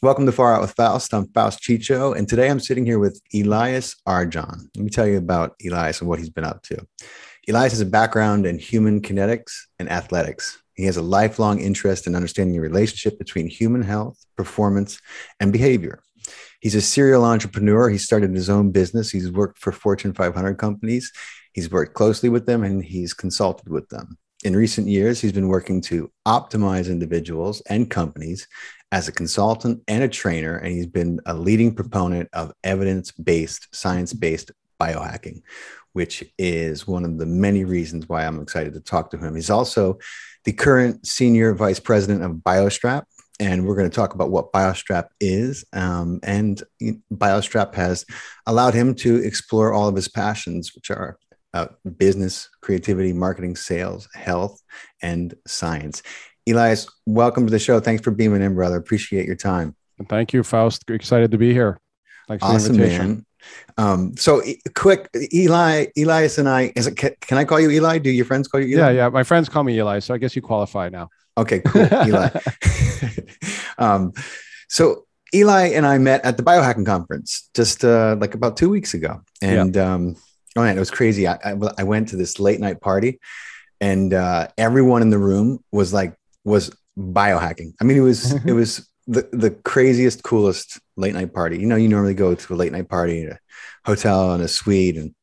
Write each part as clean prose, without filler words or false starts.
Welcome to Far Out with Faust. I'm Faust Chicho, and today I'm sitting here with Elias Arjan. Let me tell you about Elias and what he's been up to. Elias has a background in human kinetics and athletics. He has a lifelong interest in understanding the relationship between human health, performance, and behavior. He's a serial entrepreneur. He started his own business. He's worked for Fortune 500 companies. He's worked closely with them, and he's consulted with them. In recent years, he's been working to optimize individuals and companies as a consultant and a trainer, and he's been a leading proponent of evidence-based, science-based biohacking, which is one of the many reasons why I'm excited to talk to him. He's also the current senior vice president of Biostrap, and we're going to talk about what Biostrap is. And Biostrap has allowed him to explore all of his passions, which are business, creativity, marketing, sales, health, and science. Elias, welcome to the show. Thanks for beaming in, brother. Appreciate your time. Thank you, Faust. Excited to be here. Thanks for the invitation. Man. So quick, Elias and I, can I call you Eli? Do your friends call you Eli? Yeah. My friends call me Eli, so I guess you qualify now. Okay, cool. Eli. So Eli and I met at the Biohacking conference just like about 2 weeks ago. And oh man, it was crazy. I went to this late night party, and everyone in the room was biohacking. I mean, it was the craziest, coolest late night party. You know, you normally go to a late night party at a hotel and a suite, and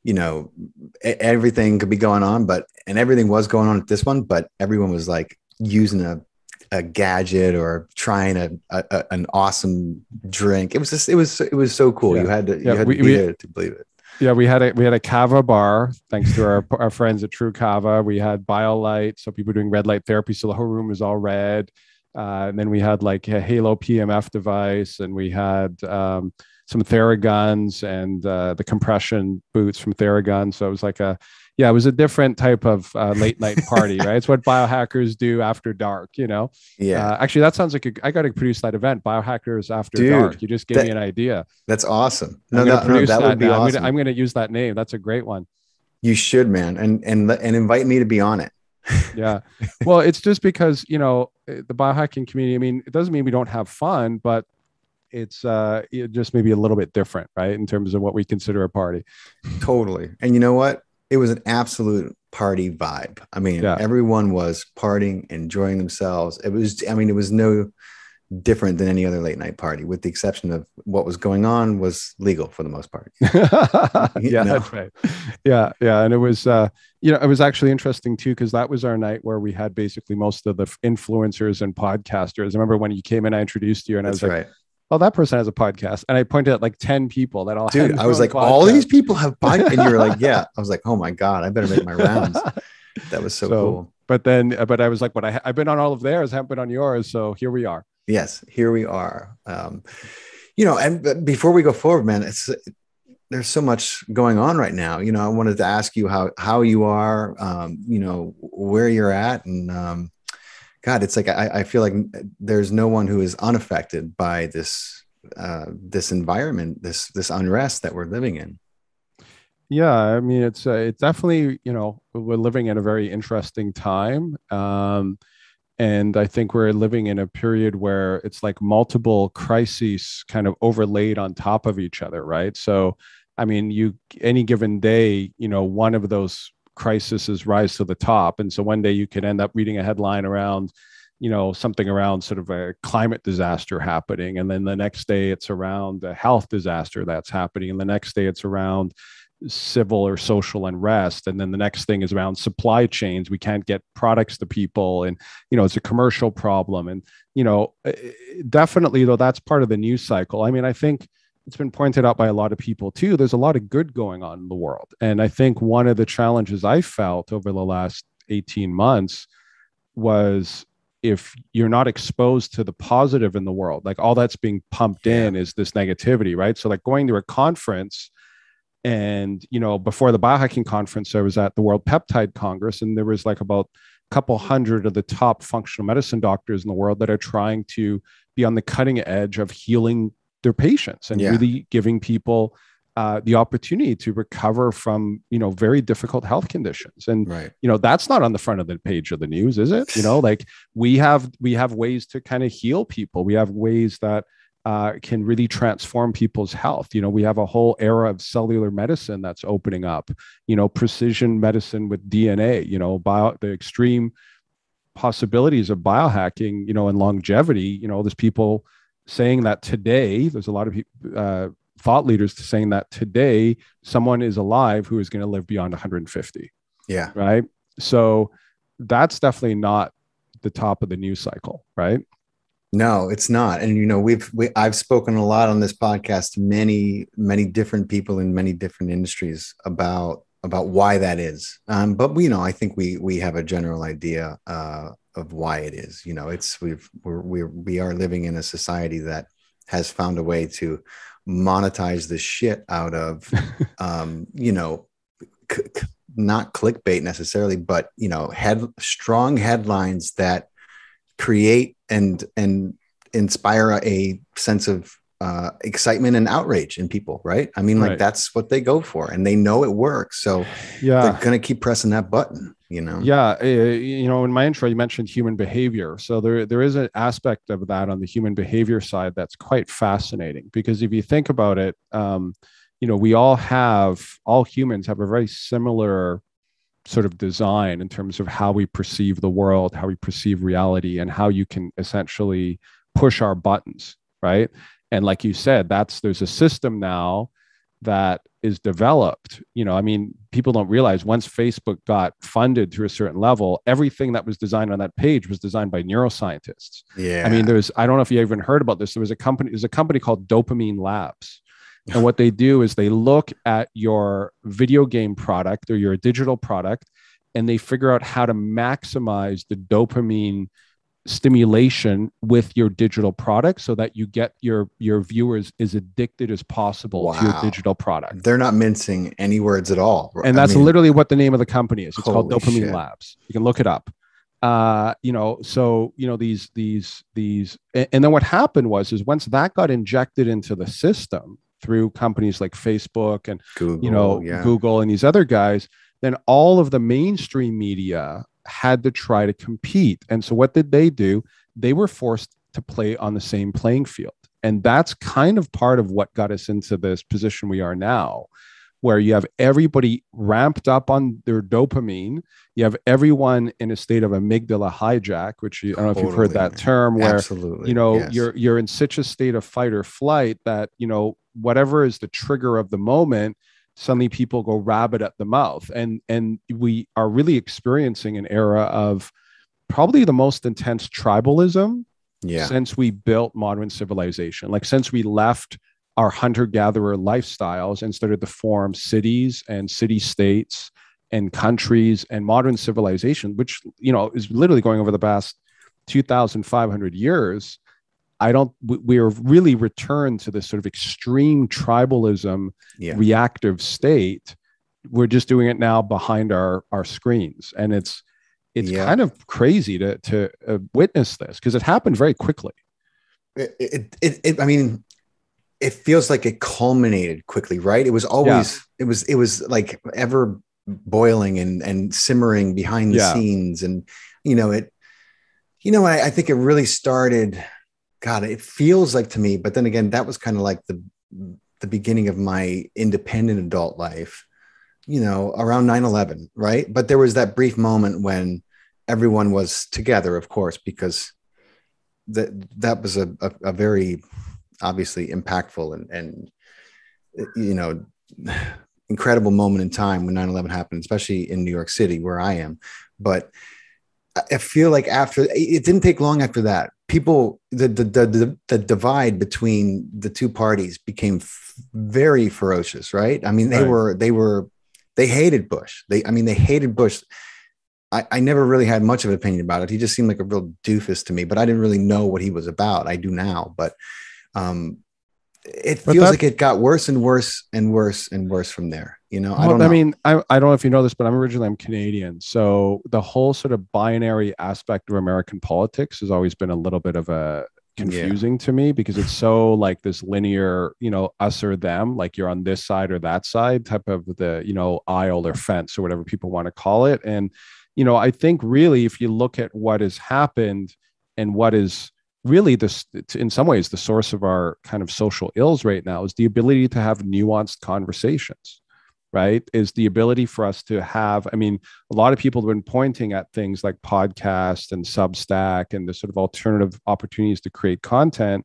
you know, everything could be going on, and everything was going on at this one, but everyone was like using a gadget or trying an awesome drink. It was so cool. You had to be there to believe it. Yeah, we had a Kava bar, thanks to our friends at True Kava. We had BioLight, so people doing red light therapy, so the whole room was all red. And then we had like a Halo PMF device, and we had some Theraguns and the compression boots from Theragun. So it was like it was a different type of late night party, right? It's what biohackers do after dark, you know? Yeah. Actually, that sounds like I got to produce that event, Biohackers After Dark. You just gave me an idea. That's awesome. That would be awesome. I'm going to use that name. That's a great one. You should, man. And invite me to be on it. Yeah. Well, it's just because, you know, the biohacking community, I mean, it doesn't mean we don't have fun, but it's just maybe a little bit different, right? In terms of what we consider a party. Totally. And you know what? It was an absolute party vibe. I mean, everyone was partying, enjoying themselves. It was no different than any other late night party, with the exception of what was going on was legal for the most part. That's right. Yeah. And it was, it was actually interesting too, because that was our night where we had basically most of the influencers and podcasters. I remember when you came in, I introduced you, and I was like, oh, that person has a podcast. And I pointed at like 10 people that all had I was like, podcast. All these people have podcasts. And you were like, yeah. I was like, oh my God, I better make my rounds. That was so cool. But I was like, I've been on all of theirs, haven't been on yours. So here we are. Yes, here we are. And before we go forward, man, there's so much going on right now. You know, I wanted to ask you how you are, where you're at. And God, it's like, I feel like there's no one who is unaffected by this environment, this unrest that we're living in. Yeah, I mean, it's definitely, you know, we're living in a very interesting time. And I think we're living in a period where it's like multiple crises kind of overlaid on top of each other, right? So, I mean, any given day, you know, one of those crises rise to the top. And so one day you could end up reading a headline around, you know, something around sort of a climate disaster happening. And then the next day it's around a health disaster that's happening. And the next day it's around civil or social unrest. And then the next thing is around supply chains. We can't get products to people, and, you know, it's a commercial problem. And, you know, definitely though, that's part of the news cycle. I mean, I think it's been pointed out by a lot of people too. There's a lot of good going on in the world. And I think one of the challenges I felt over the last 18 months was, if you're not exposed to the positive in the world, like all that's being pumped in is this negativity, right? So like going to a conference, and, you know, before the biohacking conference, I was at the World Peptide Congress, and there was like about a couple hundred of the top functional medicine doctors in the world that are trying to be on the cutting edge of healing their patients and really giving people the opportunity to recover from, very difficult health conditions. And, Right. That's not on the front of the page of the news, is it? Like we have ways to kind of heal people. We have ways that can really transform people's health. We have a whole era of cellular medicine that's opening up, precision medicine with DNA, the extreme possibilities of biohacking, and longevity. There's people saying that today, there's a lot of people, thought leaders saying that today someone is alive who is going to live beyond 150. Yeah. Right. So that's definitely not the top of the news cycle. Right. No, it's not. And, I've spoken a lot on this podcast to many, many different people in many different industries about why that is. But I think we have a general idea of why it is. We are living in a society that has found a way to monetize the shit out of, not clickbait necessarily, but strong headlines that create and inspire a sense of excitement and outrage in people, right? I mean, like that's what they go for, and they know it works, so they're gonna keep pressing that button. Yeah, in my intro, you mentioned human behavior, so there is an aspect of that on the human behavior side that's quite fascinating, because if you think about it, all humans have a very similar sort of design in terms of how we perceive the world, how we perceive reality, and how you can essentially push our buttons, right? And like you said, there's a system now that is developed. People don't realize once Facebook got funded to a certain level, everything that was designed on that page was designed by neuroscientists. Yeah. I don't know if you even heard about this. There's a company called Dopamine Labs. And what they do is they look at your video game product or your digital product, and they figure out how to maximize the dopamine stimulation with your digital product so that you get your viewers as addicted as possible to your digital product. They're not mincing any words at all. And that's literally what the name of the company is. It's called Dopamine Labs. You can look it up. These, and then what happened was once that got injected into the system through companies like Facebook and Google and these other guys, then all of the mainstream media had to try to compete. And so what did they do? They were forced to play on the same playing field. And that's kind of part of what got us into this position we are now, where you have everybody ramped up on their dopamine. You have everyone in a state of amygdala hijack, which I don't know if you've heard that term, where absolutely, you're in such a state of fight or flight that whatever is the trigger of the moment, suddenly people go rabbit at the mouth. And we are really experiencing an era of probably the most intense tribalism since we built modern civilization. Like since we left our hunter-gatherer lifestyles and started to form cities and city-states and countries and modern civilization, which, is literally going over the past 2,500 years. We are really returned to this sort of extreme tribalism, reactive state. We're just doing it now behind our screens. And it's kind of crazy to witness this because it happened very quickly. It feels like it culminated quickly, right? It was always, it was like ever boiling and simmering behind the scenes. And, I think it really started, God, it feels like to me, but then again, that was kind of like the beginning of my independent adult life, around 9/11, right? But there was that brief moment when everyone was together, of course, because that was a very obviously impactful and incredible moment in time when 9/11 happened, especially in New York City where I am. But I feel like after it didn't take long after that, people, the divide between the two parties became very ferocious, right? I mean, they hated Bush. They hated Bush. I never really had much of an opinion about it. He just seemed like a real doofus to me, but I didn't really know what he was about. I do now, but it feels like it got worse and worse and worse and worse from there. I don't know. I mean, I don't know if you know this, but I'm Canadian. So the whole sort of binary aspect of American politics has always been a little bit of a confusing to me, because it's so like this linear, us or them, like you're on this side or that side type of the, aisle or fence or whatever people want to call it. And, I think really, if you look at what has happened and what is really this, in some ways, the source of our kind of social ills right now is the ability to have nuanced conversations, right? Is the ability for us to have, I mean, a lot of people have been pointing at things like podcast and Substack and the sort of alternative opportunities to create content,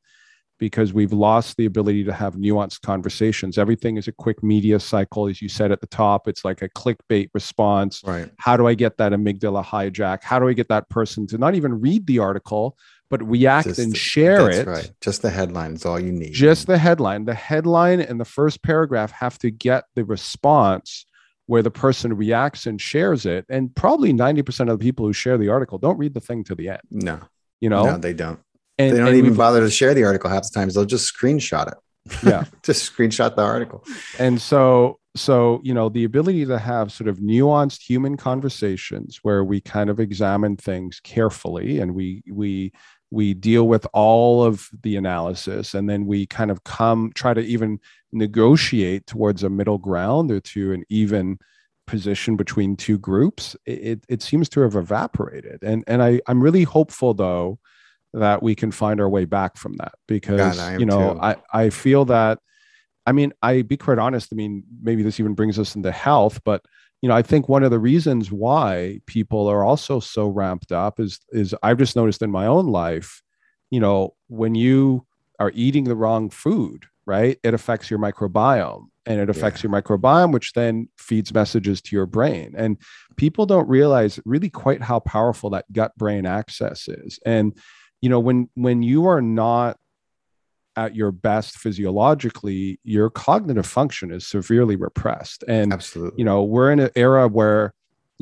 because we've lost the ability to have nuanced conversations. Everything is a quick media cycle. As you said at the top, it's like a clickbait response. Right. How do I get that amygdala hijack? How do I get that person to not even read the article, but react and share it? That's right. Just the headline is all you need. Just the headline. The headline and the first paragraph have to get the response where the person reacts and shares it. And probably 90% of the people who share the article don't read the thing to the end. No, no, they don't. And they don't and even bother to share the article half the times. They'll just screenshot it. Yeah. Just screenshot the article. And so, the ability to have sort of nuanced human conversations where we kind of examine things carefully and we deal with all of the analysis, and then we kind of try to even negotiate towards a middle ground or to an even position between two groups. It seems to have evaporated. And I'm really hopeful, though, that we can find our way back from that, because, I feel that, I mean, I be quite honest. I mean, maybe this even brings us into health, but, I think one of the reasons why people are also so ramped up is I've just noticed in my own life, when you are eating the wrong food, right, it affects your microbiome, and it affects your microbiome, which then feeds messages to your brain. And people don't realize really quite how powerful that gut-brain axis is. And, when you are not at your best physiologically, your cognitive function is severely repressed. And, absolutely, we're in an era where,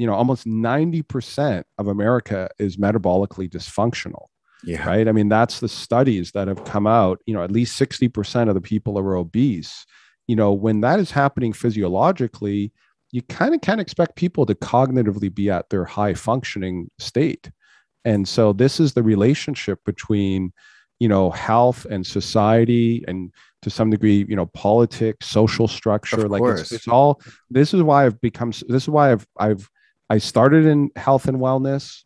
almost 90% of America is metabolically dysfunctional. Yeah. Right. I mean, that's the studies that have come out, at least 60% of the people are obese. When that is happening physiologically, you kind of can't expect people to cognitively be at their high functioning state. And so this is the relationship between, health and society, and to some degree, politics, social structure. Like it's all, this is why I started in health and wellness,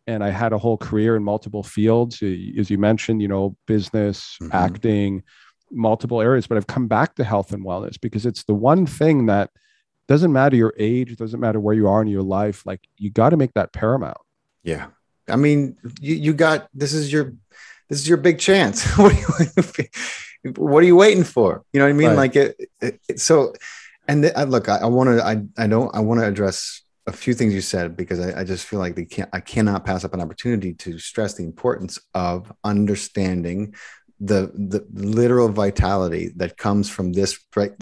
and I had a whole career in multiple fields, as you mentioned, business, acting, multiple areas, but I've come back to health and wellness because it's the one thing that doesn't matter your age, it doesn't matter where you are in your life. Like, you got to make that paramount. Yeah. I mean, you got, this is your big chance. What are you waiting for? You know what I mean? Right. Like so, and look, I want to address a few things you said, because I just feel like I cannot pass up an opportunity to stress the importance of understanding the literal vitality that comes from this, right?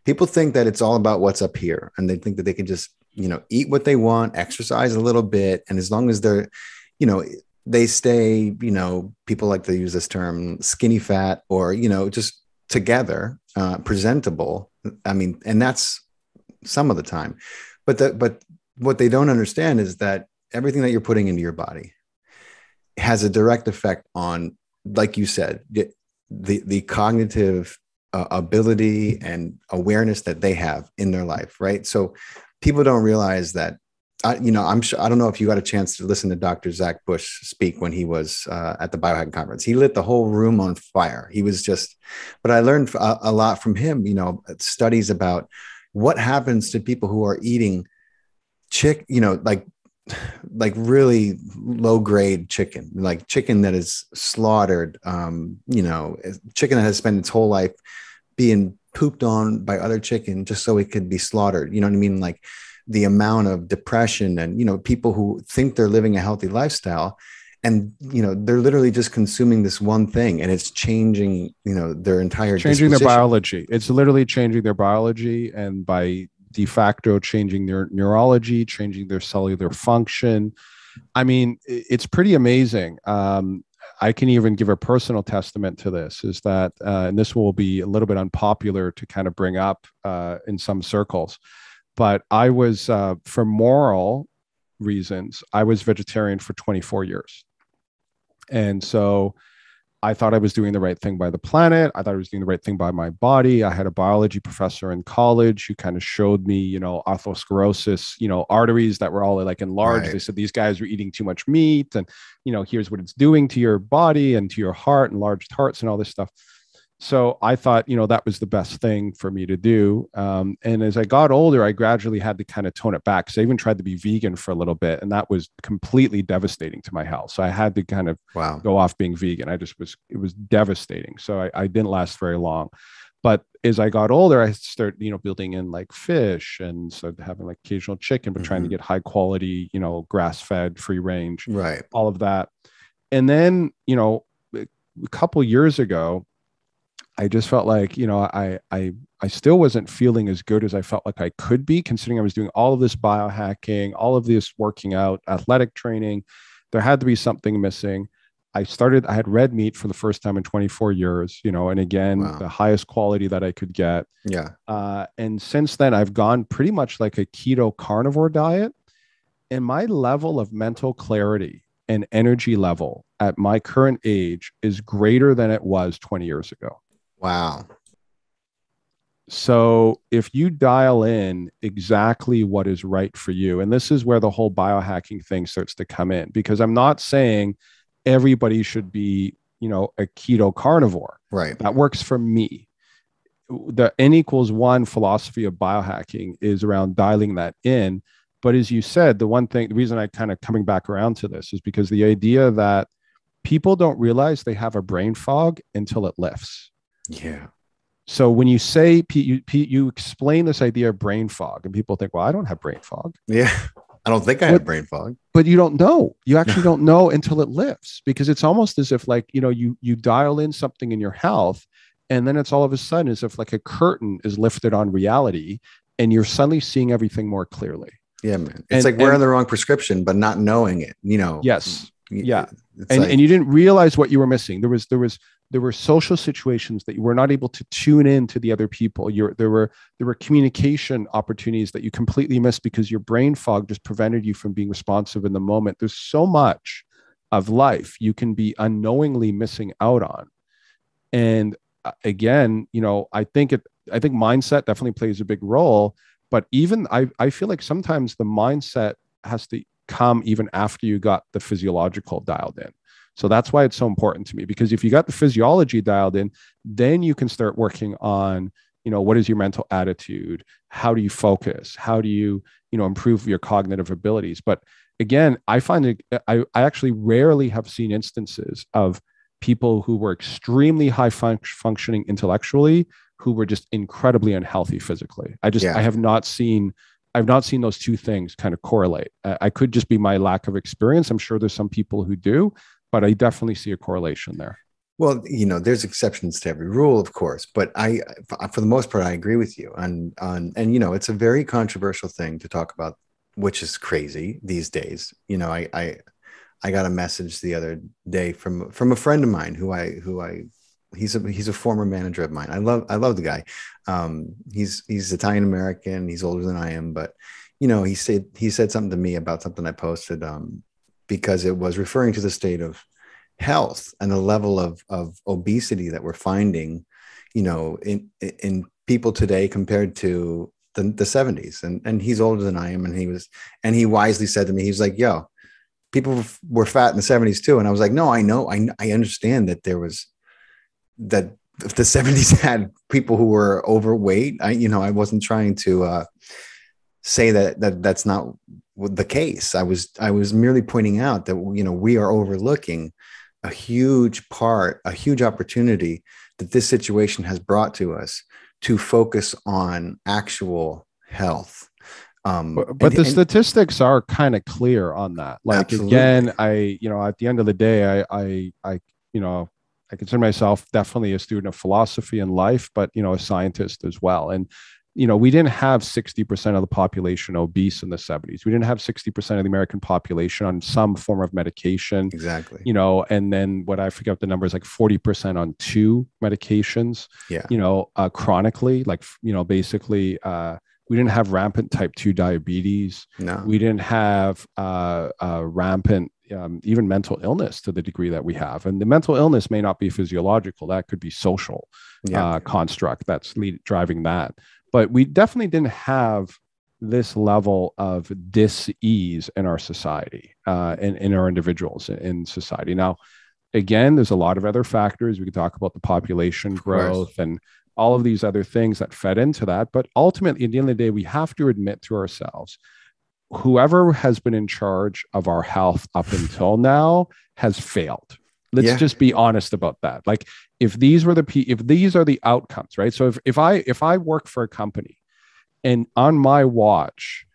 People think that it's all about what's up here, and they think that they can just, eat what they want, exercise a little bit. And as long as they're, they stay, people like to use this term, skinny fat, or, just together, presentable. I mean, and that's some of the time, but what they don't understand is that everything that you're putting into your body has a direct effect on, like you said, the cognitive ability and awareness that they have in their life, right? So people don't realize that. I'm sure, I don't know if you got a chance to listen to Dr. Zach Bush speak when he was at the Biohacking conference. He lit the whole room on fire. He was just, but I learned a lot from him, studies about what happens to people who are eating like really low grade chicken, like chicken that is slaughtered, chicken that has spent its whole life being pooped on by other chicken just so it could be slaughtered. You know what I mean? Like, the amount of depression and, people who think they're living a healthy lifestyle, and, they're literally just consuming this one thing, and it's changing, their entire changing their biology. It's literally changing their biology, and by de facto changing their neurology, changing their cellular function. I mean, it's pretty amazing. I can even give a personal testament to this, is that, and this will be a little bit unpopular to kind of bring up in some circles, but I was, for moral reasons, I was vegetarian for 24 years. And so I thought I was doing the right thing by the planet. I thought I was doing the right thing by my body. I had a biology professor in college who kind of showed me, atherosclerosis, arteries that were all like enlarged. They Right. said these guys were eating too much meat, and, here's what it's doing to your body and to your heart, enlarged hearts and all this stuff. So I thought, that was the best thing for me to do. And as I got older, I gradually had to kind of tone it back. So I even tried to be vegan for a little bit, and that was completely devastating to my health. So I had to kind of Wow. go off being vegan. It was devastating. So I didn't last very long. But as I got older, I started, building in like fish and started having like occasional chicken, but trying to get high quality, grass fed, free range, Right. all of that. And then, a couple years ago, I just felt like, I still wasn't feeling as good as I felt like I could be, considering I was doing all of this biohacking, all of this working out, athletic training. There had to be something missing. I had red meat for the first time in 24 years, and again, Wow. the highest quality that I could get. Yeah. And since then, I've gone pretty much like a keto carnivore diet. And my level of mental clarity and energy level at my current age is greater than it was 20 years ago. Wow. So if you dial in exactly what is right for you, and this is where the whole biohacking thing starts to come in, because I'm not saying everybody should be, a keto carnivore. Right. That works for me. The N=1 philosophy of biohacking is around dialing that in. But as you said, the reason I kind of coming back around to this is because the idea that people don't realize they have a brain fog until it lifts. Yeah. So when you say, you explain this idea of brain fog, and people think, well, I don't have brain fog. Yeah. I don't think I have brain fog. But you don't know. You actually don't know until it lifts, because it's almost as if like, you dial in something in your health, and then it's all of a sudden as if like a curtain is lifted on reality, and you're suddenly seeing everything more clearly. Yeah, man. It's like wearing the wrong prescription, but not knowing it, Yes. Yeah. And and you didn't realize what you were missing. There were social situations that you were not able to tune in to the other people. There were communication opportunities that you completely missed because your brain fog just prevented you from being responsive in the moment. There's so much of life you can be unknowingly missing out on. And again, I think mindset definitely plays a big role. But even I feel like sometimes the mindset has to come even after you got the physiological dialed in. So that's why it's so important to me, because if you got the physiology dialed in, then you can start working on, what is your mental attitude? How do you focus? How do you, improve your cognitive abilities? But again, I find I actually rarely have seen instances of people who were extremely high functioning intellectually who were just incredibly unhealthy physically. I have not seen those two things kind of correlate. I could just be my lack of experience. I'm sure there's some people who do, but I definitely see a correlation there. Well, there's exceptions to every rule, of course, but for the most part, I agree with you and it's a very controversial thing to talk about, which is crazy these days. I got a message the other day from a friend of mine who he's a former manager of mine. I love the guy. He's Italian American. He's older than I am, but he said something to me about something I posted, because it was referring to the state of health and the level of obesity that we're finding, in people today compared to the 70s. And he's older than I am. And he wisely said to me, he's like, yo, people were fat in the 70s too. And I was like, no, I know. I understand that that the 70s had people who were overweight. I wasn't trying to say that's not the case. I was merely pointing out that, we are overlooking a huge opportunity that this situation has brought to us to focus on actual health. But the statistics are kind of clear on that. Like, absolutely. Again, at the end of the day, I consider myself definitely a student of philosophy and life, but, a scientist as well. And, we didn't have 60% of the population obese in the 70s. We didn't have 60% of the American population on some form of medication. Exactly. And then what I forget the number is like 40% on 2 medications, chronically, like, basically, we didn't have rampant type 2 diabetes. No. We didn't have rampant, even mental illness to the degree that we have. And the mental illness may not be physiological. That could be social construct that's driving that. But we definitely didn't have this level of dis-ease in our society, in our individuals in society. Now, again, there's a lot of other factors. We could talk about the population growth and all of these other things that fed into that. But ultimately, at the end of the day, we have to admit to ourselves, whoever has been in charge of our health up until now has failed. Let's just be honest about that. Like, if these are the outcomes, right? So if I work for a company and on my watch,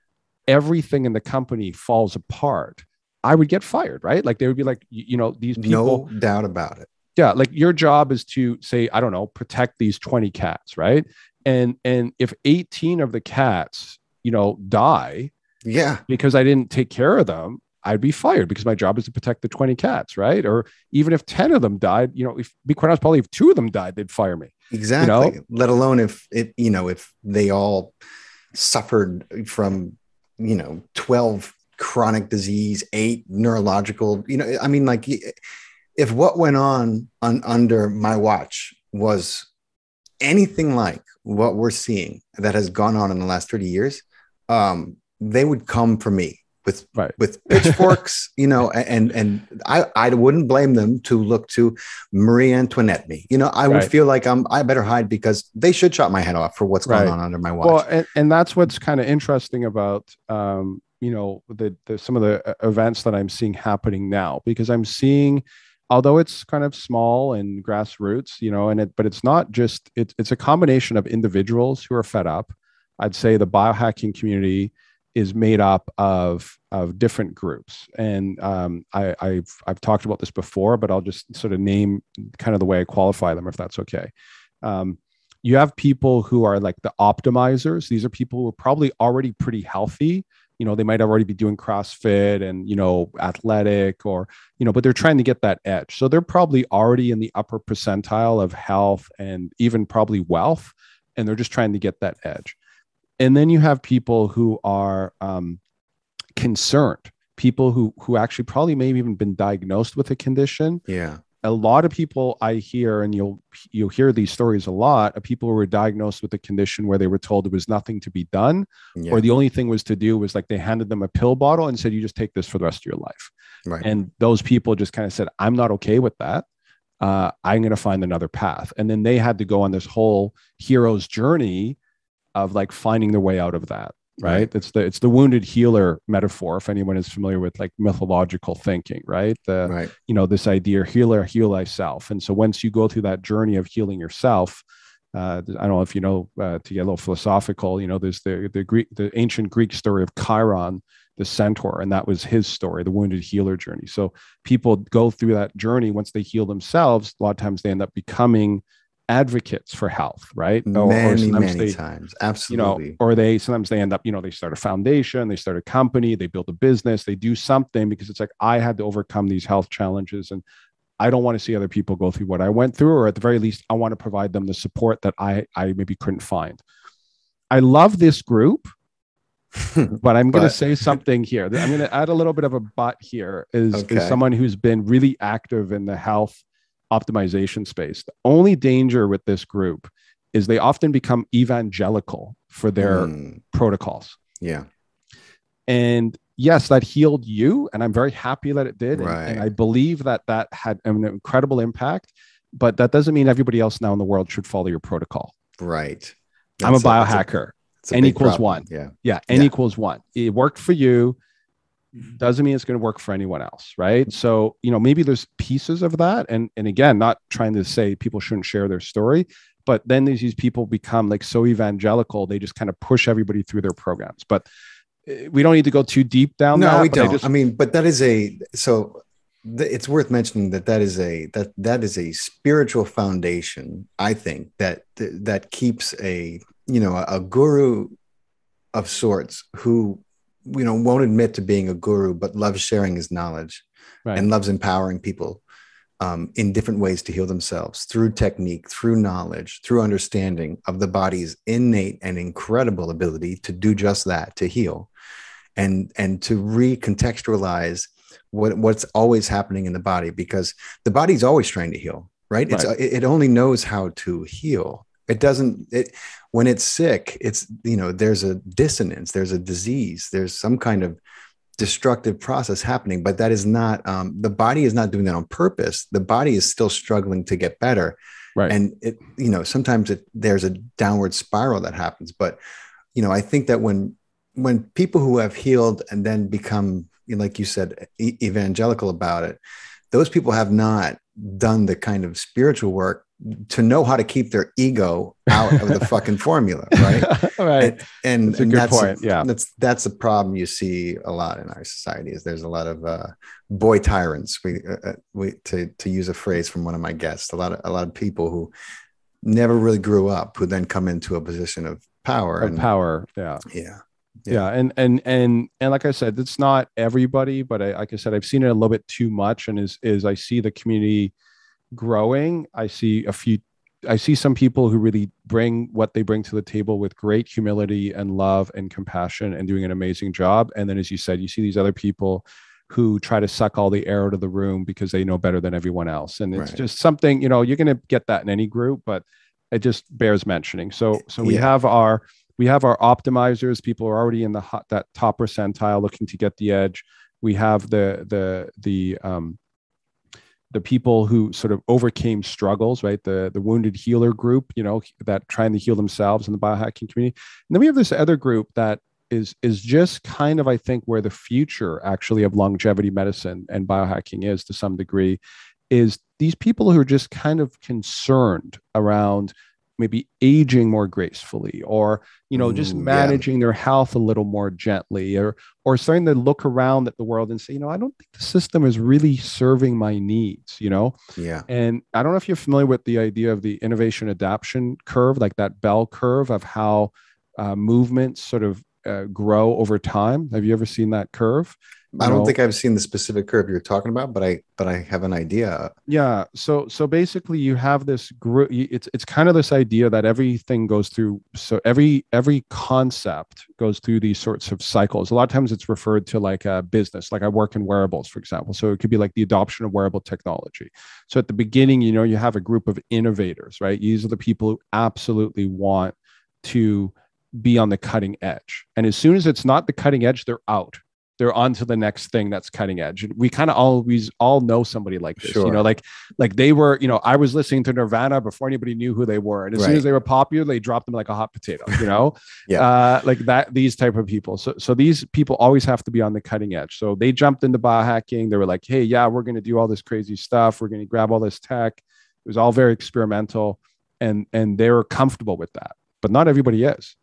everything in the company falls apart, I would get fired, right? Like, they would be like, these people. No doubt about it. Yeah. Like, your job is to say, I don't know, protect these 20 cats, right? And if 18 of the cats, die because I didn't take care of them, I'd be fired because my job is to protect the 20 cats, right? Or even if 10 of them died, if be quite honest, probably if 2 of them died, they'd fire me. Exactly. Let alone if they all suffered from, 12 chronic disease, 8 neurological, like, if what went on under my watch was anything like what we're seeing that has gone on in the last 30 years, they would come for me with pitchforks, and I wouldn't blame them to look to Marie Antoinette me. I would feel like I better hide because they should chop my head off for what's going on under my watch. Well, and that's what's kind of interesting about some of the events that I'm seeing happening now, because I'm seeing, although it's kind of small and grassroots, but it's not just, it's a combination of individuals who are fed up. I'd say the biohacking community is made up of different groups. And I've talked about this before, but I'll just sort of name kind of the way I qualify them, if that's okay. You have people who are like the optimizers. These are people who are probably already pretty healthy. They might already be doing CrossFit and, athletic or, but they're trying to get that edge. So they're probably already in the upper percentile of health and even probably wealth. And they're just trying to get that edge. And then you have people who are concerned, people who actually probably may have even been diagnosed with a condition. Yeah. A lot of people I hear, and you'll hear these stories a lot, of people who were diagnosed with a condition where they were told there was nothing to be done, or the only thing was to do was like they handed them a pill bottle and said, you just take this for the rest of your life. Right. And those people just kind of said, I'm not okay with that. I'm going to find another path. And then they had to go on this whole hero's journey of like finding their way out of that, right? It's the wounded healer metaphor, if anyone is familiar with like mythological thinking, right? This idea, heal thyself. And so once you go through that journey of healing yourself, I don't know if to get a little philosophical, there's the ancient Greek story of Chiron, the centaur, and that was his story, the wounded healer journey. So people go through that journey. Once they heal themselves, a lot of times they end up becoming advocates for health, right? Many times. Absolutely. Or sometimes they end up, they start a foundation, they start a company, they build a business, they do something because it's like, I had to overcome these health challenges and I don't want to see other people go through what I went through, or at the very least, I want to provide them the support that I maybe couldn't find. I love this group, but I'm going to say something here. I'm going to add a little bit of a but here is someone who's been really active in the health optimization space. The only danger with this group is they often become evangelical for their protocols. Yeah. And yes, that healed you. And I'm very happy that it did. Right. And I believe that had an incredible impact, but that doesn't mean everybody else now in the world should follow your protocol. Right. I'm a biohacker. N equals one. Yeah. N equals one. It worked for you. Doesn't mean it's going to work for anyone else, right? So, maybe there's pieces of that. And again, not trying to say people shouldn't share their story, but then these people become like so evangelical, they just kind of push everybody through their programs. But we don't need to go too deep down. No, we don't. But that is it's worth mentioning that is a spiritual foundation, I think, that keeps a guru of sorts who won't admit to being a guru, but loves sharing his knowledge and loves empowering people in different ways to heal themselves through technique, through knowledge, through understanding of the body's innate and incredible ability to do just that, to heal and to recontextualize what's always happening in the body, because the body's always trying to heal, right? Right. It only knows how to heal. It doesn't, when it's sick, it's, there's a dissonance, there's a disease, there's some kind of destructive process happening, but that is not, the body is not doing that on purpose. The body is still struggling to get better. Right. And sometimes there's a downward spiral that happens. But, I think that when people who have healed and then become, like you said, evangelical about it, those people have not done the kind of spiritual work to know how to keep their ego out of the fucking formula, right? Right. And that's a good point. Yeah. That's a problem you see a lot in our society. Is there's a lot of boy tyrants. To use a phrase from one of my guests, a lot of people who never really grew up, who then come into a position of power. Yeah. Yeah. Yeah. And like I said, it's not everybody, but like I said, I've seen it a little bit too much. And as I see the community growing, I see some people who really bring what they bring to the table with great humility and love and compassion and doing an amazing job. And then, as you said, you see these other people who try to suck all the air out of the room because they know better than everyone else. And it's just something, you're going to get that in any group, but it just bears mentioning. So we have our optimizers, people who are already in that top percentile looking to get the edge. We have the people who sort of overcame struggles, right? The wounded healer group, that trying to heal themselves in the biohacking community. And then we have this other group that is just kind of, I think, where the future actually of longevity medicine and biohacking is to some degree, is these people who are just kind of concerned around maybe aging more gracefully, or just managing their health a little more gently, or starting to look around at the world and say, I don't think the system is really serving my needs. And I don't know if you're familiar with the idea of the innovation adaptation curve, like that bell curve of how movements sort of grow over time. Have you ever seen that curve? I don't think I've seen the specific curve you're talking about, but I have an idea. Yeah. So basically you have this group, it's kind of this idea that everything goes through. So every concept goes through these sorts of cycles. A lot of times it's referred to like a business, like I work in wearables, for example. So it could be like the adoption of wearable technology. So at the beginning, you have a group of innovators, right? These are the people who absolutely want to be on the cutting edge. And as soon as it's not the cutting edge, they're out. They're on to the next thing that's cutting edge. We kind of always all know somebody like this, sure. Like they were, I was listening to Nirvana before anybody knew who they were. And as soon as they were popular, they dropped them like a hot potato, like that, these type of people. So these people always have to be on the cutting edge. So they jumped into biohacking. They were like, hey, yeah, we're going to do all this crazy stuff. We're going to grab all this tech. It was all very experimental, and they were comfortable with that, but not everybody is.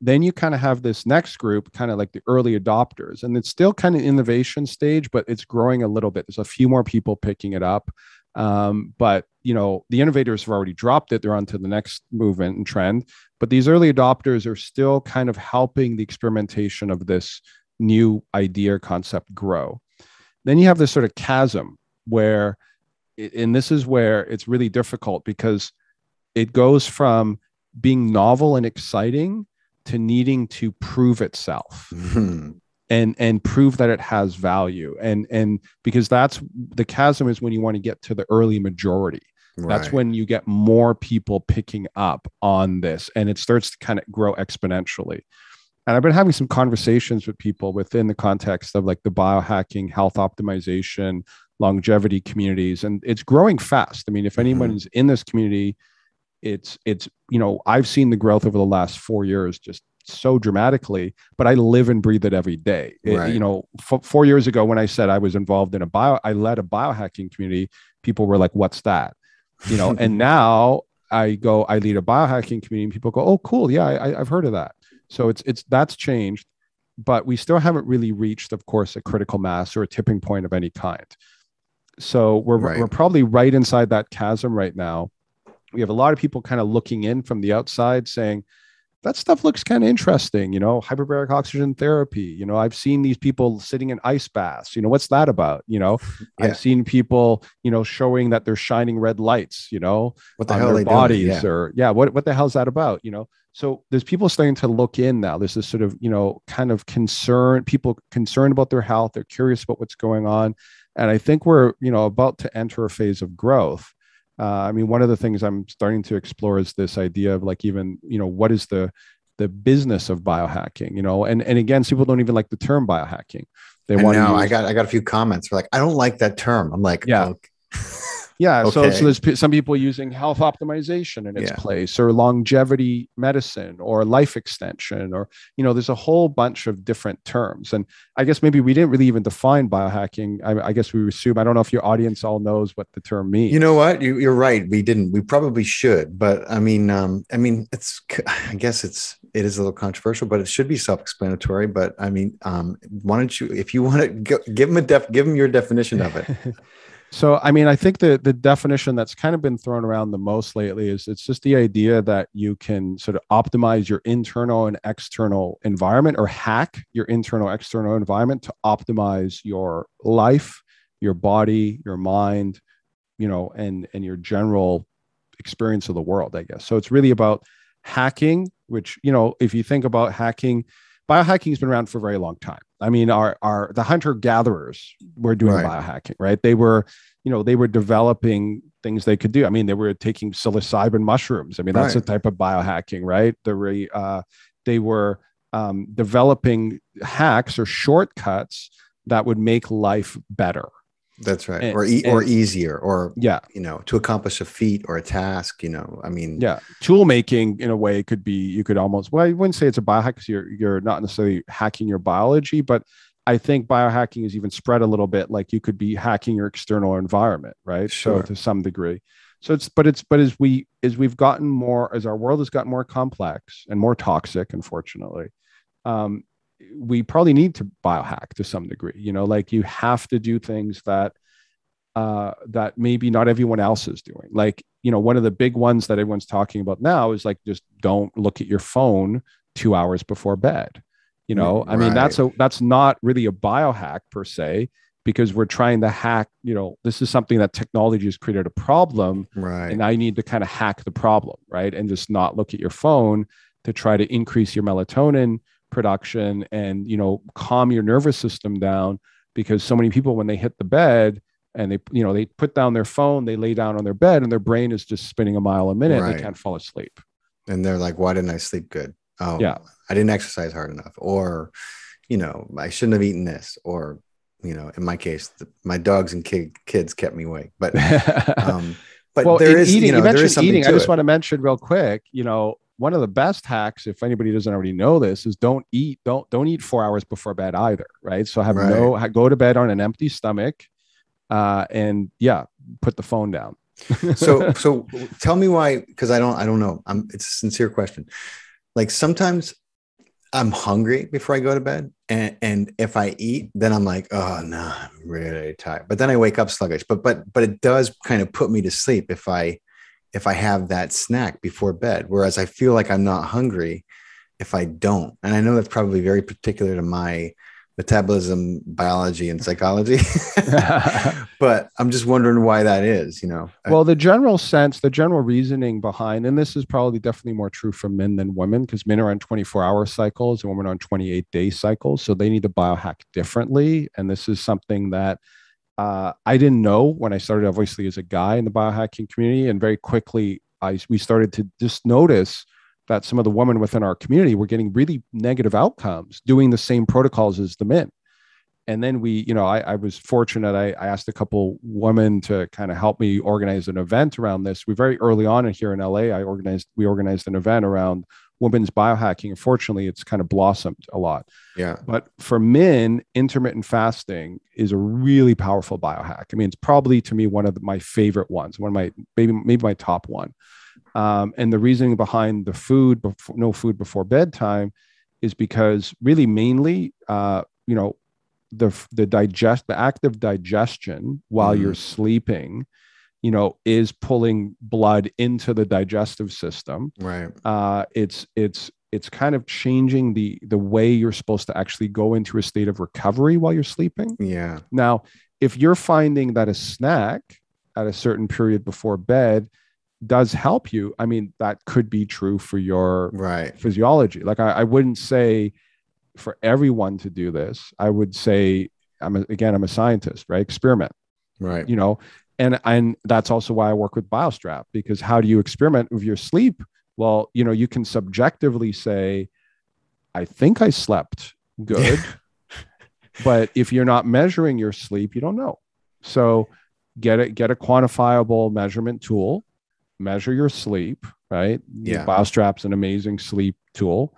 Then you kind of have this next group, kind of like the early adopters, and it's still kind of innovation stage, but it's growing a little bit. There's a few more people picking it up. But, the innovators have already dropped it. They're on to the next movement and trend, but these early adopters are still kind of helping the experimentation of this new idea or concept grow. Then you have this sort of chasm where, and this is where it's really difficult because it goes from being novel and exciting to needing to prove itself and prove that it has value. And because that's the chasm is when you want to get to the early majority. Right. That's when you get more people picking up on this and it starts to kind of grow exponentially. And I've been having some conversations with people within the context of like the biohacking, health optimization, longevity communities, and it's growing fast. I mean, if anyone's in this community, it's I've seen the growth over the last 4 years just so dramatically, but I live and breathe it every day. Right. 4 years ago when I said I was involved in I led a biohacking community, people were like, what's that? And now I lead a biohacking community and people go, oh, cool. Yeah, I've heard of that. So that's changed, but we still haven't really reached, of course, a critical mass or a tipping point of any kind. So we're probably right inside that chasm right now. We have a lot of people kind of looking in from the outside saying, that stuff looks kind of interesting, hyperbaric oxygen therapy. I've seen these people sitting in ice baths. What's that about? Yeah. I've seen people, showing that they're shining red lights, What the on hell are their they doing? bodies, Yeah. or what the hell is that about? So there's people starting to look in now. There's this sort of, kind of people concerned about their health. They're curious about what's going on. And I think we're, about to enter a phase of growth. One of the things I'm starting to explore is this idea of like, even, what is the business of biohacking, and again, people don't even like the term biohacking. They I want to know. use, I got a few comments. We're like, I don't like that term. I'm like, yeah. okay. Yeah. So Okay. there's some people using health optimization in its Yeah. place, or longevity medicine, or life extension, or, there's a whole bunch of different terms. And I guess maybe we didn't really even define biohacking. I guess we assume, I don't know if your audience all knows what the term means. You know what? You're right. We didn't. We probably should. But I mean, it's. I guess it is a little controversial, but it should be self-explanatory. But I mean, why don't you, if you want to give them your definition of it? So, I think the definition that's kind of been thrown around the most lately is it's just the idea that you can sort of optimize your internal and external environment, or hack your internal external environment to optimize your life, your body, your mind, and your general experience of the world, I guess. So it's really about hacking, which, if you think about hacking, biohacking has been around for a very long time. The hunter gatherers were doing Right. biohacking, right? They were developing things they could do. They were taking psilocybin mushrooms. That's a type of biohacking, right? They were developing hacks or shortcuts that would make life better. That's right. And, or easier, or, yeah, to accomplish a feat or a task, yeah. Tool making in a way could be, you could almost, well, I wouldn't say it's a biohack because you're not necessarily hacking your biology, but I think biohacking is even spread a little bit. Like you could be hacking your external environment, right? Sure. So to some degree. So but as we've gotten more, as our world has gotten more complex and more toxic, unfortunately, we probably need to biohack to some degree. Like you have to do things that maybe not everyone else is doing. Like, one of the big ones that everyone's talking about now is like, just don't look at your phone 2 hours before bed. Right. That's not really a biohack per se, because we're trying to hack, this is something that technology has created a problem. Right. And now you need to kind of hack the problem, right? And just not look at your phone to try to increase your melatonin production and, calm your nervous system down, because so many people, when they hit the bed and they put down their phone, they lay down on their bed and their brain is just spinning a mile a minute. Right. And they can't fall asleep. And they're like, why didn't I sleep good? Oh, yeah. I didn't exercise hard enough, or, I shouldn't have eaten this, or, in my case, my dogs and kids kept me awake. But, well, there is, eating, you there is mentioned eating. I just it. want to mention real quick, one of the best hacks, if anybody doesn't already know this, is don't eat 4 hours before bed either. Right. So go to bed on an empty stomach, and put the phone down. so tell me why, because I don't know. It's a sincere question. Like sometimes I'm hungry before I go to bed, and if I eat, then I'm like, oh no, I'm really tired. But then I wake up sluggish. But it does kind of put me to sleep if I have that snack before bed. Whereas I feel like I'm not hungry if I don't. And I know that's probably very particular to my metabolism, biology, and psychology. But I'm just wondering why that is, Well, the general reasoning behind, and this is probably definitely more true for men than women, because men are on 24-hour cycles and women are on 28-day cycles. So they need to biohack differently. And this is something that I didn't know when I started, obviously, as a guy in the biohacking community. And very quickly, we started to just notice that some of the women within our community were getting really negative outcomes doing the same protocols as the men. And then I was fortunate. I asked a couple women to kind of help me organize an event around this. We very early on here in LA, we organized an event around women's biohacking. Unfortunately, it's kind of blossomed a lot. Yeah. But for men, intermittent fasting is a really powerful biohack. It's probably, to me, one of my favorite ones, one of my, maybe my top one. And the reasoning behind no food before bedtime is because really mainly, the active digestion while you're sleeping, is pulling blood into the digestive system. Right. It's it's kind of changing the way you're supposed to actually go into a state of recovery while you're sleeping. Yeah. Now, if you're finding that a snack at a certain period before bed does help you, I mean, that could be true for your physiology. Like I wouldn't say for everyone to do this. I would say, I'm a scientist, right? Experiment, right? You know, and that's also why I work with Biostrap, because how do you experiment with your sleep? Well, you know, you can subjectively say, I think I slept good, but if you're not measuring your sleep, you don't know. So get a quantifiable measurement tool, measure your sleep, right? Yeah. Biostrap's an amazing sleep tool.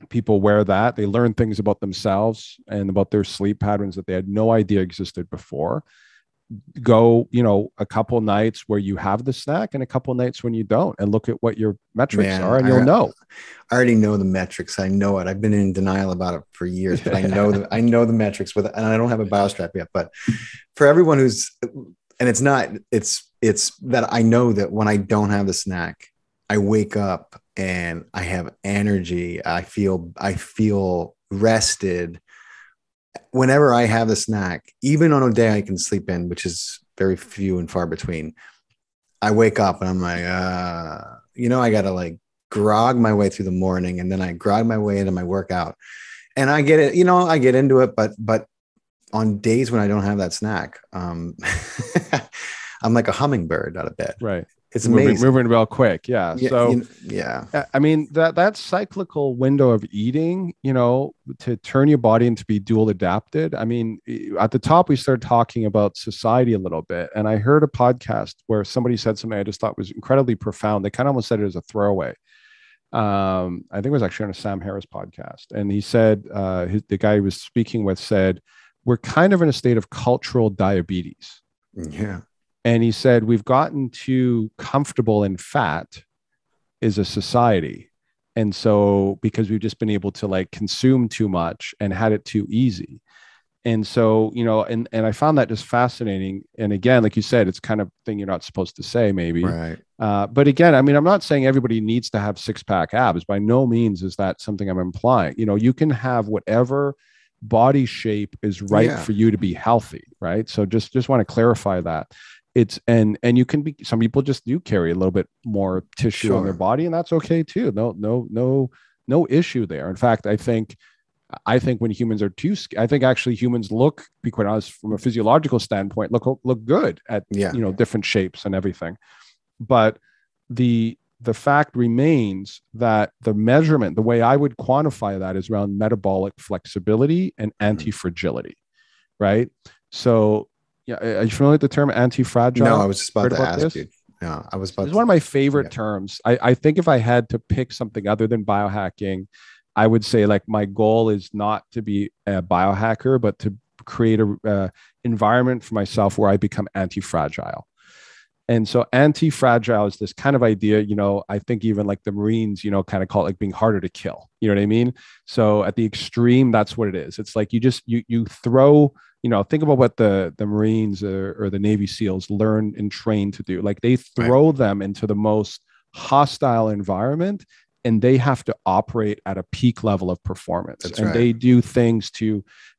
People wear that. They learn things about themselves and about their sleep patterns that they had no idea existed before. Go, you know, a couple nights where you have the snack and a couple nights when you don't, and look at what your metrics are, and you'll know. I already know the metrics. I know it. I've been in denial about it for years, but I know the metrics with it, and I don't have a Biostrap yet. But for everyone who's, and it's that I know that when I don't have the snack, I wake up and I have energy. I feel rested. Whenever I have the snack, even on a day I can sleep in, which is very few and far between, I wake up and I'm like, I got to like grog my way through the morning, and then I grog my way into my workout, and I get it, I get into it. But on days when I don't have that snack, I'm like a hummingbird out of bed. Right. It's amazing. Moving real quick. Yeah. So, yeah. I mean, that cyclical window of eating, to turn your body into be dual adapted. I mean, at the top, we started talking about society a little bit. And I heard a podcast where somebody said something I just thought was incredibly profound. They kind of almost said it as a throwaway. I think it was actually on a Sam Harris podcast. And he said, the guy he was speaking with said, we're kind of in a state of cultural diabetes. Yeah. And he said, we've gotten too comfortable in fat as a society. And so, because we've just been able to like consume too much and had it too easy. And so, and I found that just fascinating. And again, like you said, it's kind of thing you're not supposed to say maybe. Right. But again, I mean, I'm not saying everybody needs to have 6-pack abs. By no means is that something I'm implying. You can have whatever body shape is right for you to be healthy. Right. So just want to clarify that. It's and you can be, some people just do carry a little bit more tissue on their body, and that's okay too. No issue there. In fact, I think when humans are I think actually humans look, be quite honest, from a physiological standpoint, look good at different shapes and everything. But the fact remains that the measurement, the way I would quantify that, is around metabolic flexibility and anti-fragility, right? So, yeah, are you familiar with the term anti-fragile? No, I was just about to ask you. No, I was about. It's one of my favorite terms. I think if I had to pick something other than biohacking, I would say like my goal is not to be a biohacker, but to create a environment for myself where I become anti-fragile. And so anti-fragile is this kind of idea, I think even like the Marines, kind of call it like being harder to kill. You know what I mean? So at the extreme, that's what it is. It's like you throw, think about what the Marines or the Navy SEALs learn and train to do. Like they throw them into the most hostile environment, and they have to operate at a peak level of performance. They do things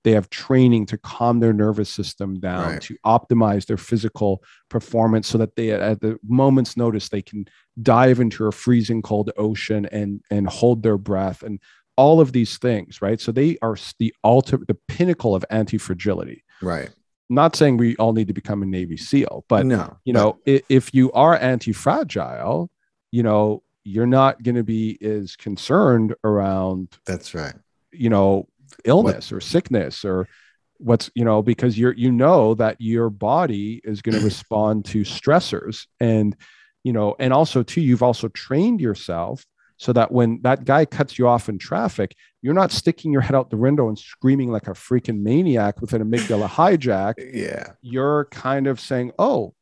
they have training to calm their nervous system down, to optimize their physical performance so that they, at the moment's notice, they can dive into a freezing cold ocean and hold their breath and all of these things, right? So they are the pinnacle of anti-fragility. Right. Not saying we all need to become a Navy SEAL, but if you are anti-fragile, you're not going to be as concerned around illness or sickness or because that your body is going to respond to stressors, and also too, you've also trained yourself so that when that guy cuts you off in traffic, you're not sticking your head out the window and screaming like a freaking maniac with an amygdala hijack. Yeah. You're kind of saying, oh,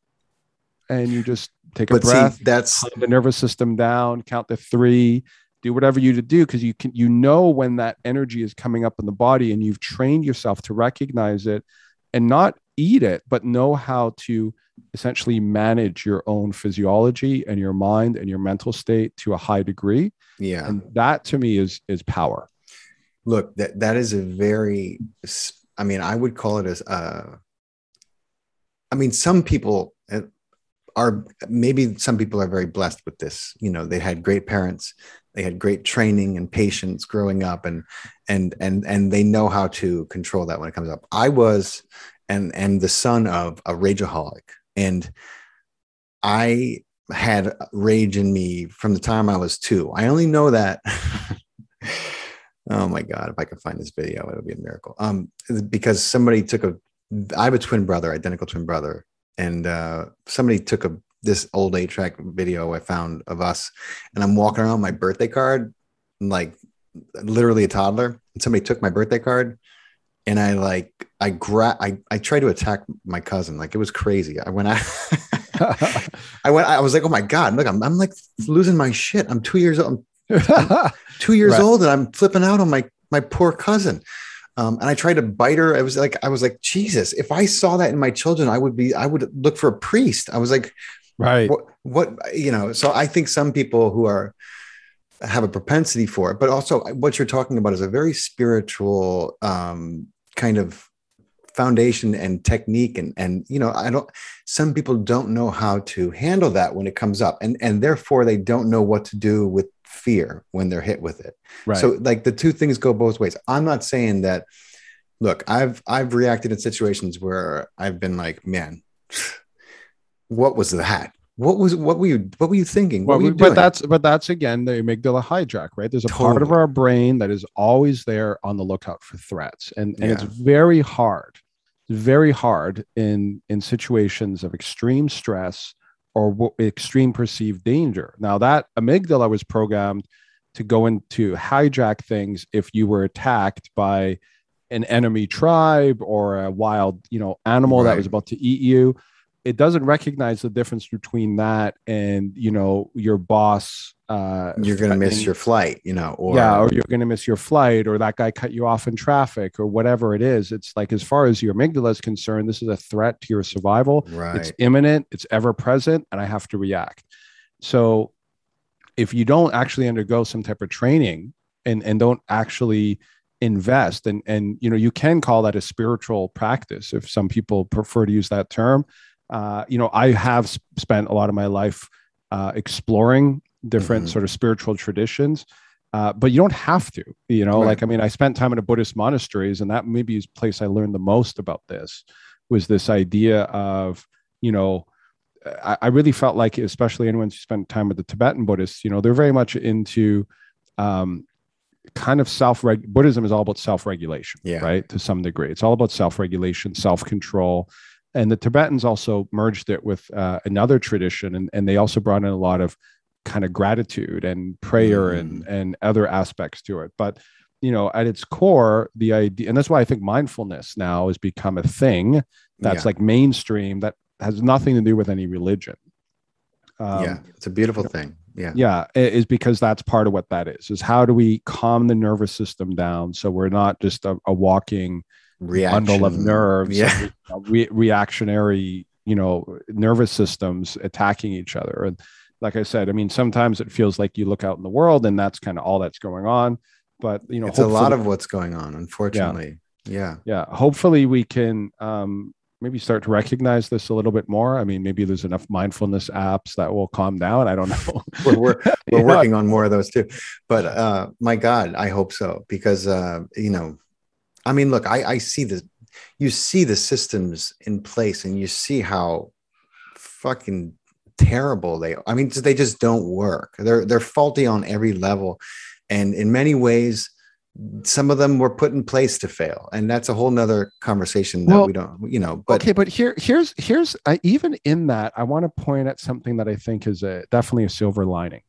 and you just take a breath, calm the nervous system down, count to 3, do whatever you to do, because you know when that energy is coming up in the body, and you've trained yourself to recognize it and not eat it, but know how to essentially manage your own physiology and your mind and your mental state to a high degree. Yeah. And that to me is power. Look, that is a very, I mean, I would call it as, I mean, some people are, maybe some people are very blessed with this. You know, they had great parents, they had great training and patience growing up, and they know how to control that when it comes up. I was, and the son of a rageaholic, and I had rage in me from the time I was 2. I only know that. Oh my God, if I could find this video, it would be a miracle. Because somebody took I have a twin brother, identical twin brother. And somebody took this old 8-track video I found of us. And I'm walking around with my birthday card, like literally a toddler. And somebody took my birthday card. And I tried to attack my cousin. Like, it was crazy. I was like, oh my God, look, I'm like losing my shit. I'm 2 years old. I'm 2 years Right. old, and I'm flipping out on my poor cousin. And I tried to bite her. I was like, Jesus, if I saw that in my children, I would look for a priest. I was like, Right. What, you know, so I think some people who have a propensity for it, but also what you're talking about is a very spiritual kind of foundation and technique. And, you know, some people don't know how to handle that when it comes up, and therefore they don't know what to do with fear when they're hit with it. Right. So like the two things go both ways. I'm not saying that, look, I've reacted in situations where I've been like, man, what was that? What were you thinking? What were you doing? But that's again the amygdala hijack, right? There's a part of our brain that is always there on the lookout for threats. And it's very hard in situations of extreme stress or extreme perceived danger. Now, that amygdala was programmed to go into hijack things if you were attacked by an enemy tribe or a wild, you know, animal that was about to eat you. It doesn't recognize the difference between that and, you know, your boss. You're going to miss your flight, you know, or you're going to miss your flight, or that guy cut you off in traffic, or whatever it is. It's like, as far as your amygdala is concerned, this is a threat to your survival. Right. It's imminent, it's ever present, and I have to react. So if you don't actually undergo some type of training and don't actually invest, and you know, you can call that a spiritual practice if some people prefer to use that term. You know, I have spent a lot of my life exploring different sort of spiritual traditions, but you don't have to, you know, like, I mean, I spent time in a Buddhist monasteries, and that maybe is the place I learned the most about this, was this idea of, you know, I really felt like, especially anyone who spent time with the Tibetan Buddhists, you know, they're very much into kind of Buddhism is all about self-regulation, right? To some degree, it's all about self-regulation, self-control. And the Tibetans also merged it with another tradition, and they also brought in a lot of kind of gratitude and prayer and other aspects to it. But, you know, at its core, the idea, and that's why I think mindfulness now has become a thing that's like mainstream, that has nothing to do with any religion. It's a beautiful thing. Is because that's part of what that is how do we calm the nervous system down so we're not just a walking bundle of nerves, reactionary, you know, nervous systems attacking each other. And like I said, I mean, sometimes it feels like you look out in the world and that's kind of all that's going on. But, you know, it's a lot of what's going on, unfortunately. Hopefully we can maybe start to recognize this a little bit more. I mean, maybe there's enough mindfulness apps that will calm down. I don't know. we're working on more of those too. But my God, I hope so. Because, you know, I mean, look, I see this. You see the systems in place, and you see how fucking terrible they are. I mean, they just don't work. They're faulty on every level, and in many ways, some of them were put in place to fail, and that's a whole nother conversation that we don't, you know. But okay, but here's even in that, I want to point at something that I think is definitely a silver lining.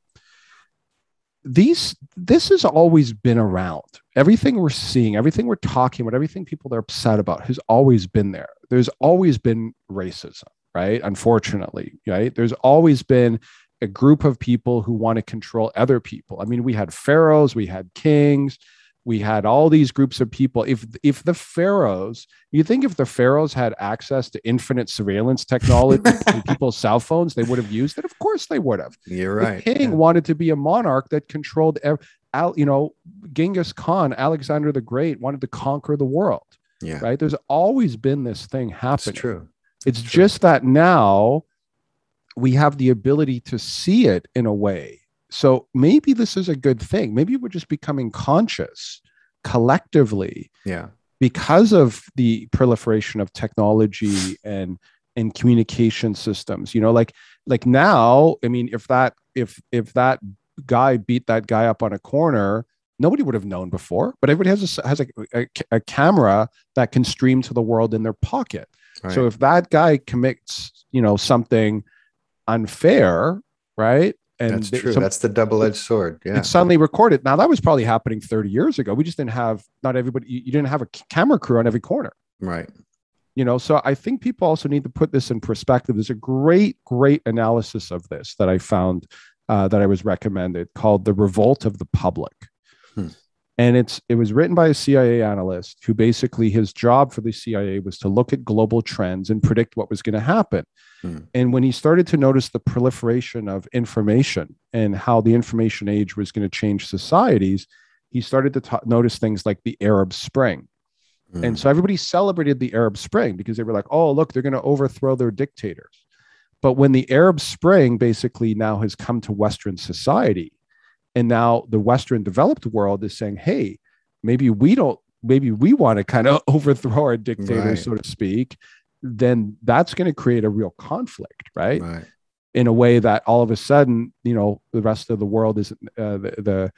This has always been around. Everything we're seeing, everything we're talking about, everything people are upset about has always been there. There's always been racism, right? Unfortunately, right? There's always been a group of people who want to control other people. I mean, we had pharaohs, we had kings, We had all these groups of people. If the pharaohs, you think if the pharaohs had access to infinite surveillance technology in people's cell phones, they would have used it? Of course they would have. You're right. The king wanted to be a monarch that controlled, Genghis Khan, Alexander the Great, wanted to conquer the world. Yeah. Right. There's always been this thing happening. It's true. It's just that now we have the ability to see it in a way. So maybe this is a good thing. Maybe we're just becoming conscious collectively, because of the proliferation of technology and communication systems. Like now, I mean, if that guy beat that guy up on a corner, nobody would have known before. But everybody has a camera that can stream to the world in their pocket. Right. So if that guy commits, something unfair, right? And that's true. That's the double-edged sword. Yeah. It's suddenly recorded. Now that was probably happening 30 years ago. We just didn't have, not everybody, you didn't have a camera crew on every corner. Right. So I think people also need to put this in perspective. There's a great analysis of this that I found, that I was recommended, called The Revolt of the Public. And it was written by a CIA analyst who basically, his job for the CIA was to look at global trends and predict what was going to happen. And when he started to notice the proliferation of information and how the information age was going to change societies, he started to notice things like the Arab Spring. And so everybody celebrated the Arab Spring because they were like, oh, look, they're going to overthrow their dictators. But when the Arab Spring basically now has come to Western society, and now the Western developed world is saying, hey, maybe we want to kind of overthrow our dictators, so to speak, then that's going to create a real conflict, right? In a way that all of a sudden, the rest of the world is the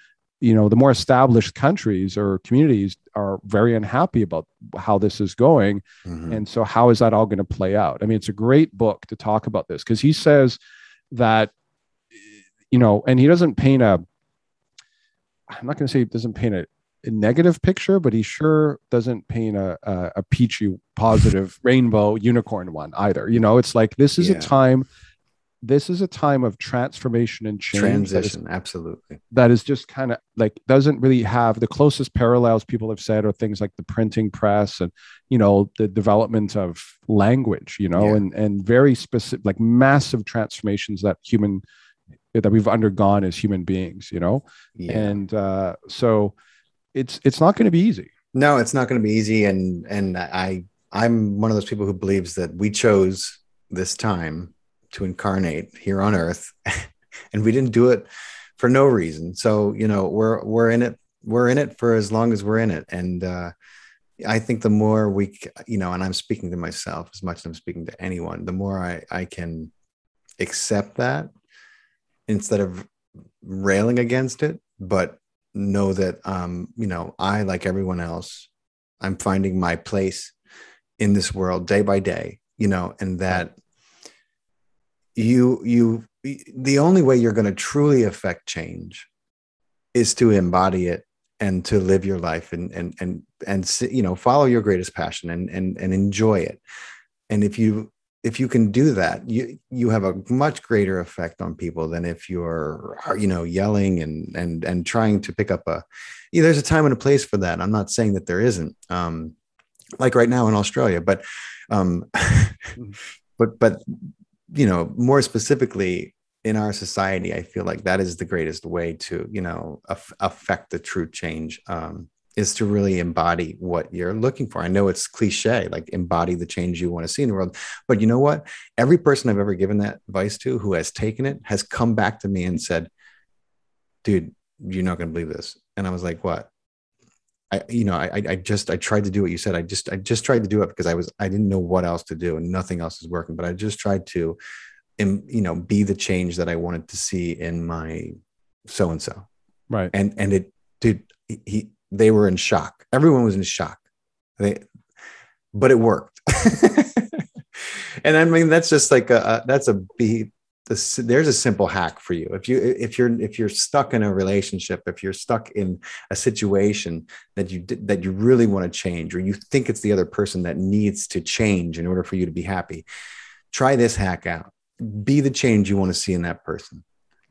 more established countries or communities are very unhappy about how this is going. And so how is that all going to play out? I mean, it's a great book to talk about this, because he says that, and he doesn't paint I'm not going to say he doesn't paint a negative picture, but he sure doesn't paint a peachy, positive rainbow unicorn one either. It's like, this is a time of transformation and change. Transition, absolutely. That is just kind of like, doesn't really have the closest parallels people have said are things like the printing press and, the development of language, and very specific, like massive transformations that we've undergone as human beings, and so it's not going to be easy. No, it's not going to be easy. And I'm one of those people who believes that we chose this time to incarnate here on Earth, and we didn't do it for no reason. So, we're in it for as long as we're in it. And I think the more we, and I'm speaking to myself as much as I'm speaking to anyone, the more I can accept that, instead of railing against it, but know that, I, like everyone else, I'm finding my place in this world day by day, and that the only way you're going to truly affect change is to embody it and to live your life and follow your greatest passion and enjoy it. And if you can do that, you have a much greater effect on people than if you're, yelling and trying to pick up there's a time and a place for that. I'm not saying that there isn't, like right now in Australia, but more specifically in our society, I feel like that is the greatest way to, affect the true change, is to really embody what you're looking for. I know it's cliche, like embody the change you want to see in the world. But you know what? Every person I've ever given that advice to who has taken it has come back to me and said, dude, you're not going to believe this. And I was like, what? I tried to do what you said. I just tried to do it because I didn't know what else to do and nothing else is working. But I just tried to, be the change that I wanted to see in my so-and-so. Right. And it, dude, they were in shock. Everyone was in shock. But it worked. And I mean, that's just like there's a simple hack for you. If you're stuck in a relationship, if you're stuck in a situation that you really want to change, or you think it's the other person that needs to change in order for you to be happy, try this hack out. Be the change you want to see in that person.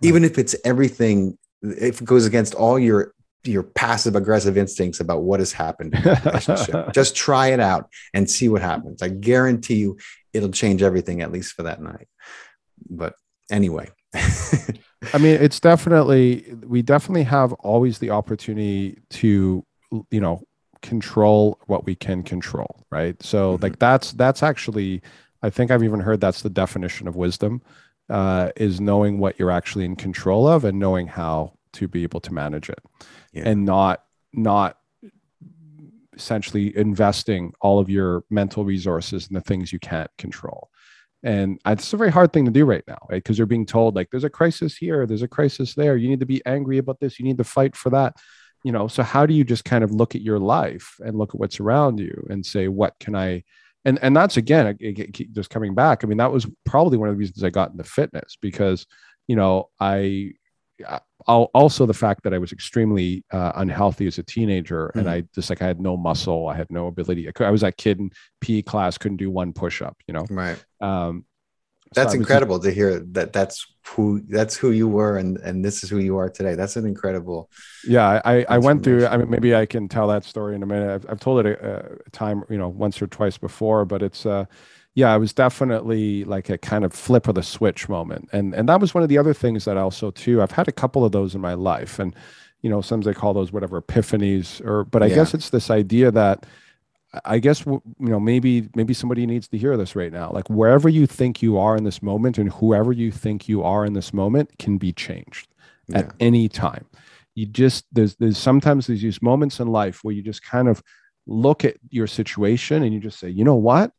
Right. Even if it's everything, if it goes against all your your passive aggressive instincts about what has happened in that relationship. Just try it out and see what happens. I guarantee you it'll change everything, at least for that night. But anyway. I mean, we definitely have always the opportunity to, control what we can control, right? So like that's actually, I think I've even heard that's the definition of wisdom, is knowing what you're actually in control of and knowing how to be able to manage it, and not essentially investing all of your mental resources in the things you can't control. And it's a very hard thing to do right now, right? Because you're being told like, there's a crisis here, there's a crisis there. You need to be angry about this. You need to fight for that. So how do you just kind of look at your life and look at what's around you and say, what can I, and that's, again, just coming back. I mean, that was probably one of the reasons I got into fitness, because, also the fact that I was extremely unhealthy as a teenager, and I had no muscle, I had no ability. I was that kid in PE class, couldn't do one push-up, Right. That's incredible to hear that. That's who you were, and this is who you are today. That's an incredible. Yeah, I went through. I mean, maybe I can tell that story in a minute. I've told it a time, once or twice before, but it's yeah, it was definitely like a kind of flip of the switch moment. And that was one of the other things that also too, I've had a couple of those in my life, and, sometimes they call those whatever epiphanies, but I guess it's this idea that I guess, maybe somebody needs to hear this right now. Like wherever you think you are in this moment and whoever you think you are in this moment can be changed at any time. You just, there's sometimes these moments in life where you just kind of look at your situation and you just say, you know what?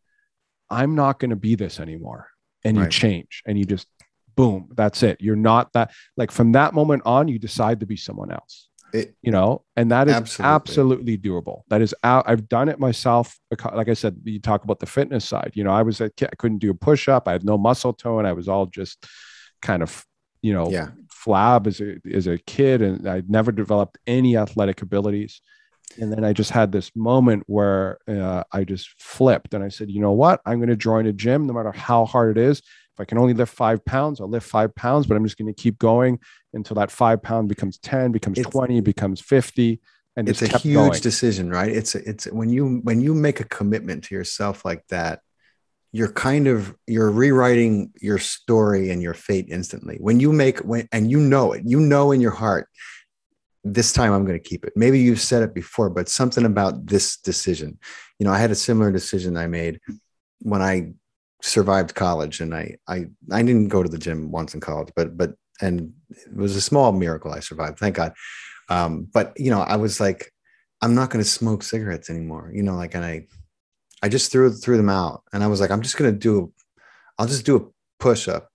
I'm not going to be this anymore. And you change, and you just, boom, that's it. You're not that, like from that moment on, you decide to be someone else, and that is absolutely doable. That is out. I've done it myself. Like I said, you talk about the fitness side, I was a kid, I couldn't do a push-up. I had no muscle tone. I was all just kind of, flab as a kid. And I never developed any athletic abilities. And then I just had this moment where I just flipped and I said, you know what? I'm going to join a gym no matter how hard it is. If I can only lift 5 pounds, I'll lift 5 pounds, but I'm just going to keep going until that 5 pound becomes 10, becomes 20, becomes 50. And it's a huge decision, right? It's when you make a commitment to yourself like that, you're rewriting your story and your fate instantly. And you know it, in your heart, this time I'm going to keep it. Maybe you've said it before, but something about this decision, I had a similar decision I made when I survived college, and I didn't go to the gym once in college, but it was a small miracle I survived, thank God. But I was like, I'm not going to smoke cigarettes anymore, and I just threw them out, and I was like, I'll just do a push-up.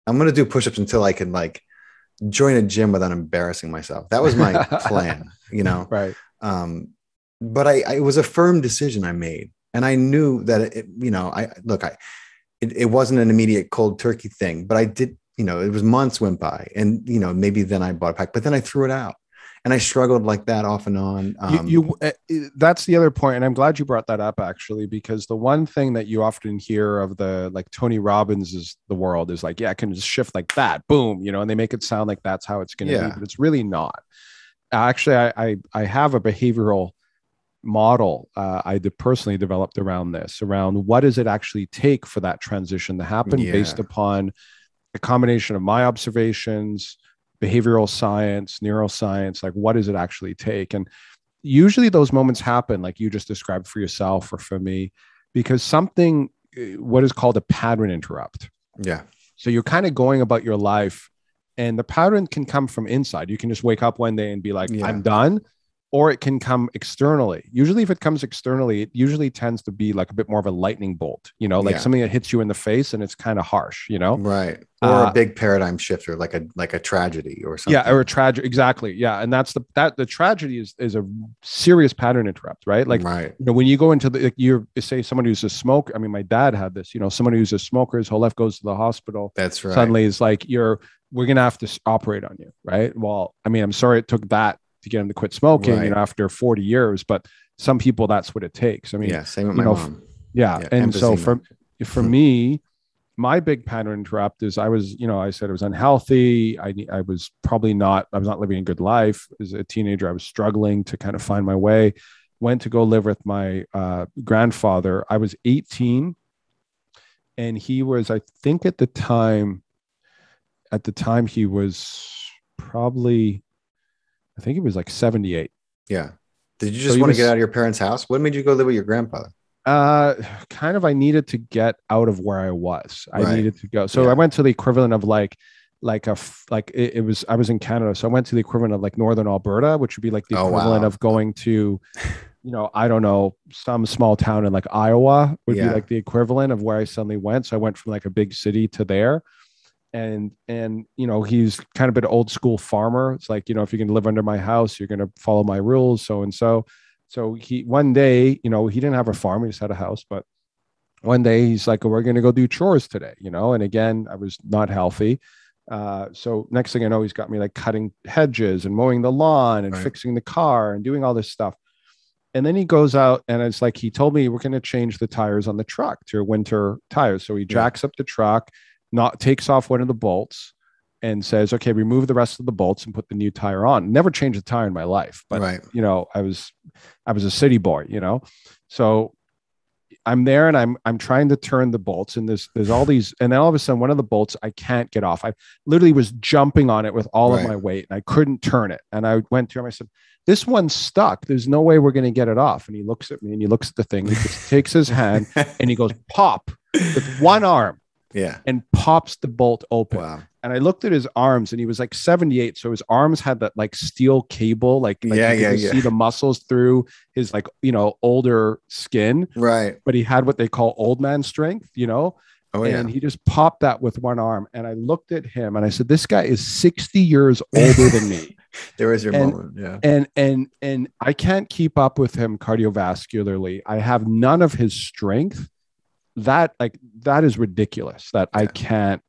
I'm going to do push-ups until I can join a gym without embarrassing myself. That was my plan, Right. But it was a firm decision I made. And I knew that it wasn't an immediate cold turkey thing, but I did, it was months went by, and, maybe then I bought a pack, but then I threw it out, and I struggled like that off and on. That's the other point. And I'm glad you brought that up, actually, because the one thing that you often hear of the, like Tony Robbins is the world is like, yeah, I can just shift like that, boom, and they make it sound like that's how it's going to be, but it's really not. Actually, I have a behavioral model I personally developed around what does it actually take for that transition to happen, based upon a combination of my observations, behavioral science, neuroscience, like what does it actually take? And usually those moments happen like you just described for yourself or for me, because something, what is called a pattern interrupt. Yeah. So you're kind of going about your life, and the pattern can come from inside. You can just wake up one day and be like, I'm done. Or it can come externally. Usually if it comes externally, it usually tends to be like a bit more of a lightning bolt, something that hits you in the face and it's kind of harsh, Right. Or a big paradigm shifter, like a tragedy or something. Yeah, or a tragedy. Exactly. Yeah. And that's the tragedy is a serious pattern interrupt, right? Like, when you go into you say someone who's a smoker, I mean, my dad had this, someone who's a smoker, his whole life goes to the hospital. That's right. Suddenly it's like, we're going to have to operate on you. Right. Well, I mean, I'm sorry it took that to get him to quit smoking, after 40 years, but some people, that's what it takes. I mean, same with my mom. Yeah. And so for me, my big pattern interrupt is I was, I said I was unhealthy. I was not living a good life. As a teenager, I was struggling to kind of find my way. Went to go live with my grandfather. I was 18, and he was, I think at the time he was probably, I think he was like 78. Yeah. Did you just want to get out of your parents' house? What made you go live with your grandfather? Kind of, I needed to get out of where I was. I needed to go. So Yeah. I went to the equivalent of it was, I was in Canada. So I went to the equivalent of like Northern Alberta, which would be like the equivalent of going to, I don't know, some small town in like Iowa would be like the equivalent of where I suddenly went. So I went from like a big city to there. And he's kind of an old school farmer. It's like, if you're going to live under my house, you're going to follow my rules. So he, one day, he didn't have a farm, he just had a house, but one day he's like, we're going to go do chores today, and again, I was not healthy. So next thing I know, he's got me like cutting hedges and mowing the lawn and fixing the car and doing all this stuff. And then he goes out and it's like, he told me we're going to change the tires on the truck to winter tires. So he jacks up the truck, takes off one of the bolts and says, okay, remove the rest of the bolts and put the new tire on. Never changed a tire in my life, but I was a city boy, so I'm there and I'm trying to turn the bolts and there's all these, and then all of a sudden one of the bolts I can't get off. I literally was jumping on it with all of my weight and I couldn't turn it. And I went to him, I said, this one's stuck. There's no way we're going to get it off. And he looks at me and he looks at the thing. He just takes his hand and he goes, pop, with one arm. Yeah. And pops the bolt open. Wow. And I looked at his arms and he was like 78. So his arms had that like steel cable, like you could see the muscles through his like, older skin. Right. But he had what they call old man strength, and he just popped that with one arm. And I looked at him and I said, this guy is 60 years older than me. There was your moment. Yeah. And I can't keep up with him cardiovascularly. I have none of his strength. That is ridiculous that I can't,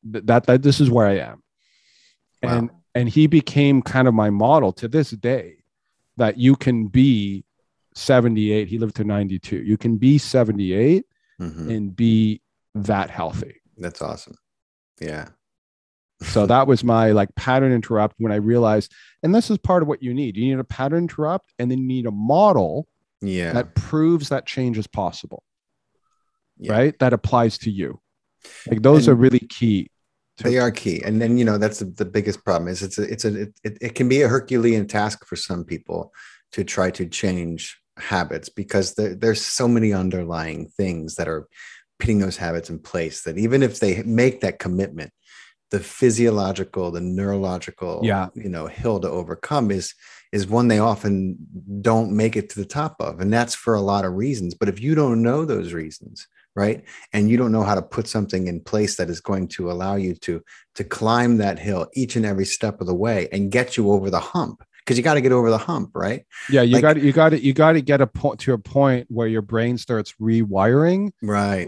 that this is where I am. Wow. And he became kind of my model to this day, that you can be 78. He lived to 92. You can be 78 and be that healthy. That's awesome. Yeah. So that was my like pattern interrupt when I realized, and this is part of what you need. You need a pattern interrupt, and then you need a model that proves that change is possible. Right? That applies to you. Like those are really key. They are key. And then, that's the biggest problem is it can be a Herculean task for some people to try to change habits, because there's so many underlying things that are putting those habits in place that even if they make that commitment, the physiological, the neurological, hill to overcome is one they often don't make it to the top of. And that's for a lot of reasons. But if you don't know those reasons, right, and you don't know how to put something in place that is going to allow you to climb that hill each and every step of the way and get you over the hump, because you got to get over the hump, right? Yeah, you got to get to a point where your brain starts rewiring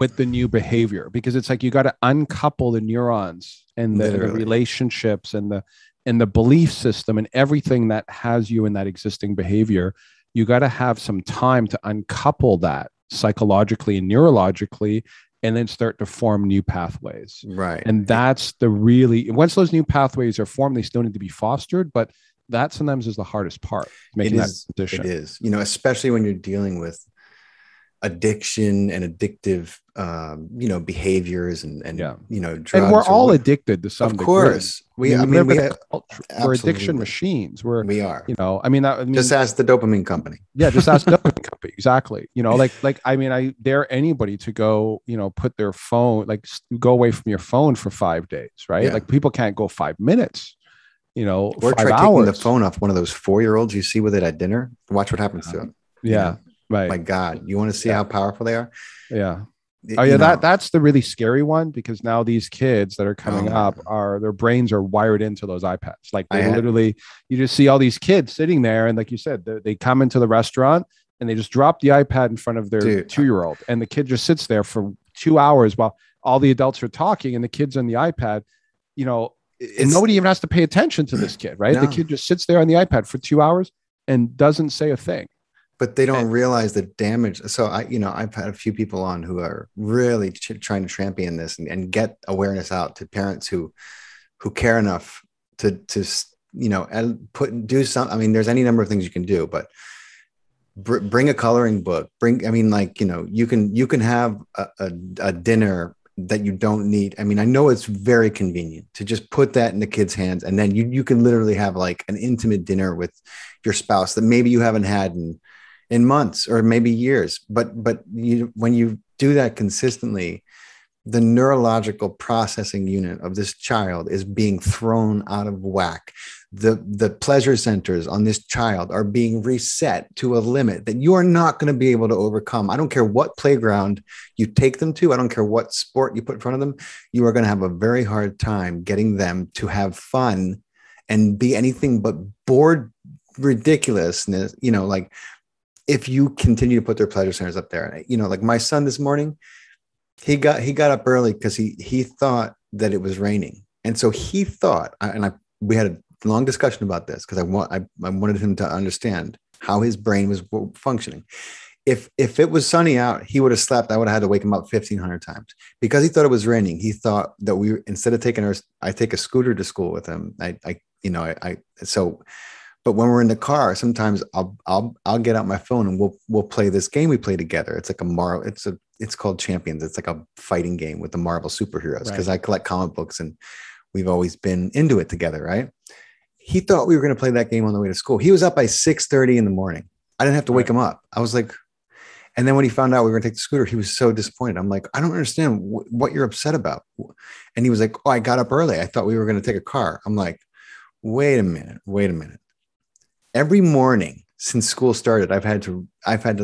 with the new behavior, because it's like you got to uncouple the neurons and the relationships and the belief system and everything that has you in that existing behavior. You got to have some time to uncouple that psychologically and neurologically, and then start to form new pathways. Right. And that's once those new pathways are formed, they still need to be fostered, but that sometimes is the hardest part, making that transition. It is, especially when you're dealing with addiction and addictive, behaviors and drugs. And we're all addicted to some degree. Of course. We're addiction machines. We are. Just ask the dopamine company. Yeah, just ask the dopamine company. Exactly. I dare anybody to go, put their phone, go away from your phone for 5 days, right? Yeah. Like people can't go 5 minutes. Or try taking the phone off one of those 4-year-olds you see with it at dinner. Watch what happens to them. Yeah. Right. My God, you want to see how powerful they are? Yeah. That's the really scary one, because now these kids that are coming up their brains are wired into those iPads. Like you just see all these kids sitting there, and like you said, they come into the restaurant and they just drop the iPad in front of their 2-year-old, and the kid just sits there for 2 hours while all the adults are talking, and the kid's on the iPad. And nobody even has to pay attention to this kid, right? No. The kid just sits there on the iPad for 2 hours and doesn't say a thing. but they don't realize the damage. So I've had a few people on who are really trying to champion this and get awareness out to parents who care enough to and do some. I mean, there's any number of things you can do, but bring a coloring book. You can have a dinner that you don't need. I mean, I know it's very convenient to just put that in the kids' hands, and then you can literally have like an intimate dinner with your spouse that maybe you haven't had in months or maybe years. But when you do that consistently, the neurological processing unit of this child is being thrown out of whack. The pleasure centers on this child are being reset to a limit that you are not going to be able to overcome. I don't care what playground you take them to. I don't care what sport you put in front of them. You are going to have a very hard time getting them to have fun and be anything but bored ridiculousness. Like if you continue to put their pleasure centers up there, like my son this morning, he got up early because he thought that it was raining. And so he thought, we had a long discussion about this because I wanted him to understand how his brain was functioning. If it was sunny out, he would have slept. I would have had to wake him up 1,500 times because he thought it was raining. He thought that instead of taking I take a scooter to school with him. But when we're in the car, sometimes I'll get out my phone and we'll play this game we play together. It's like it's called Champions. It's like a fighting game with the Marvel superheroes because I collect comic books and we've always been into it together, right? He thought we were going to play that game on the way to school. He was up by 6:30 in the morning. I didn't have to wake him up. I was like, and then when he found out we were going to take the scooter, he was so disappointed. I'm like, I don't understand what you're upset about. And he was like, oh, I got up early. I thought we were going to take a car. I'm like, wait a minute. Every morning since school started, I've had to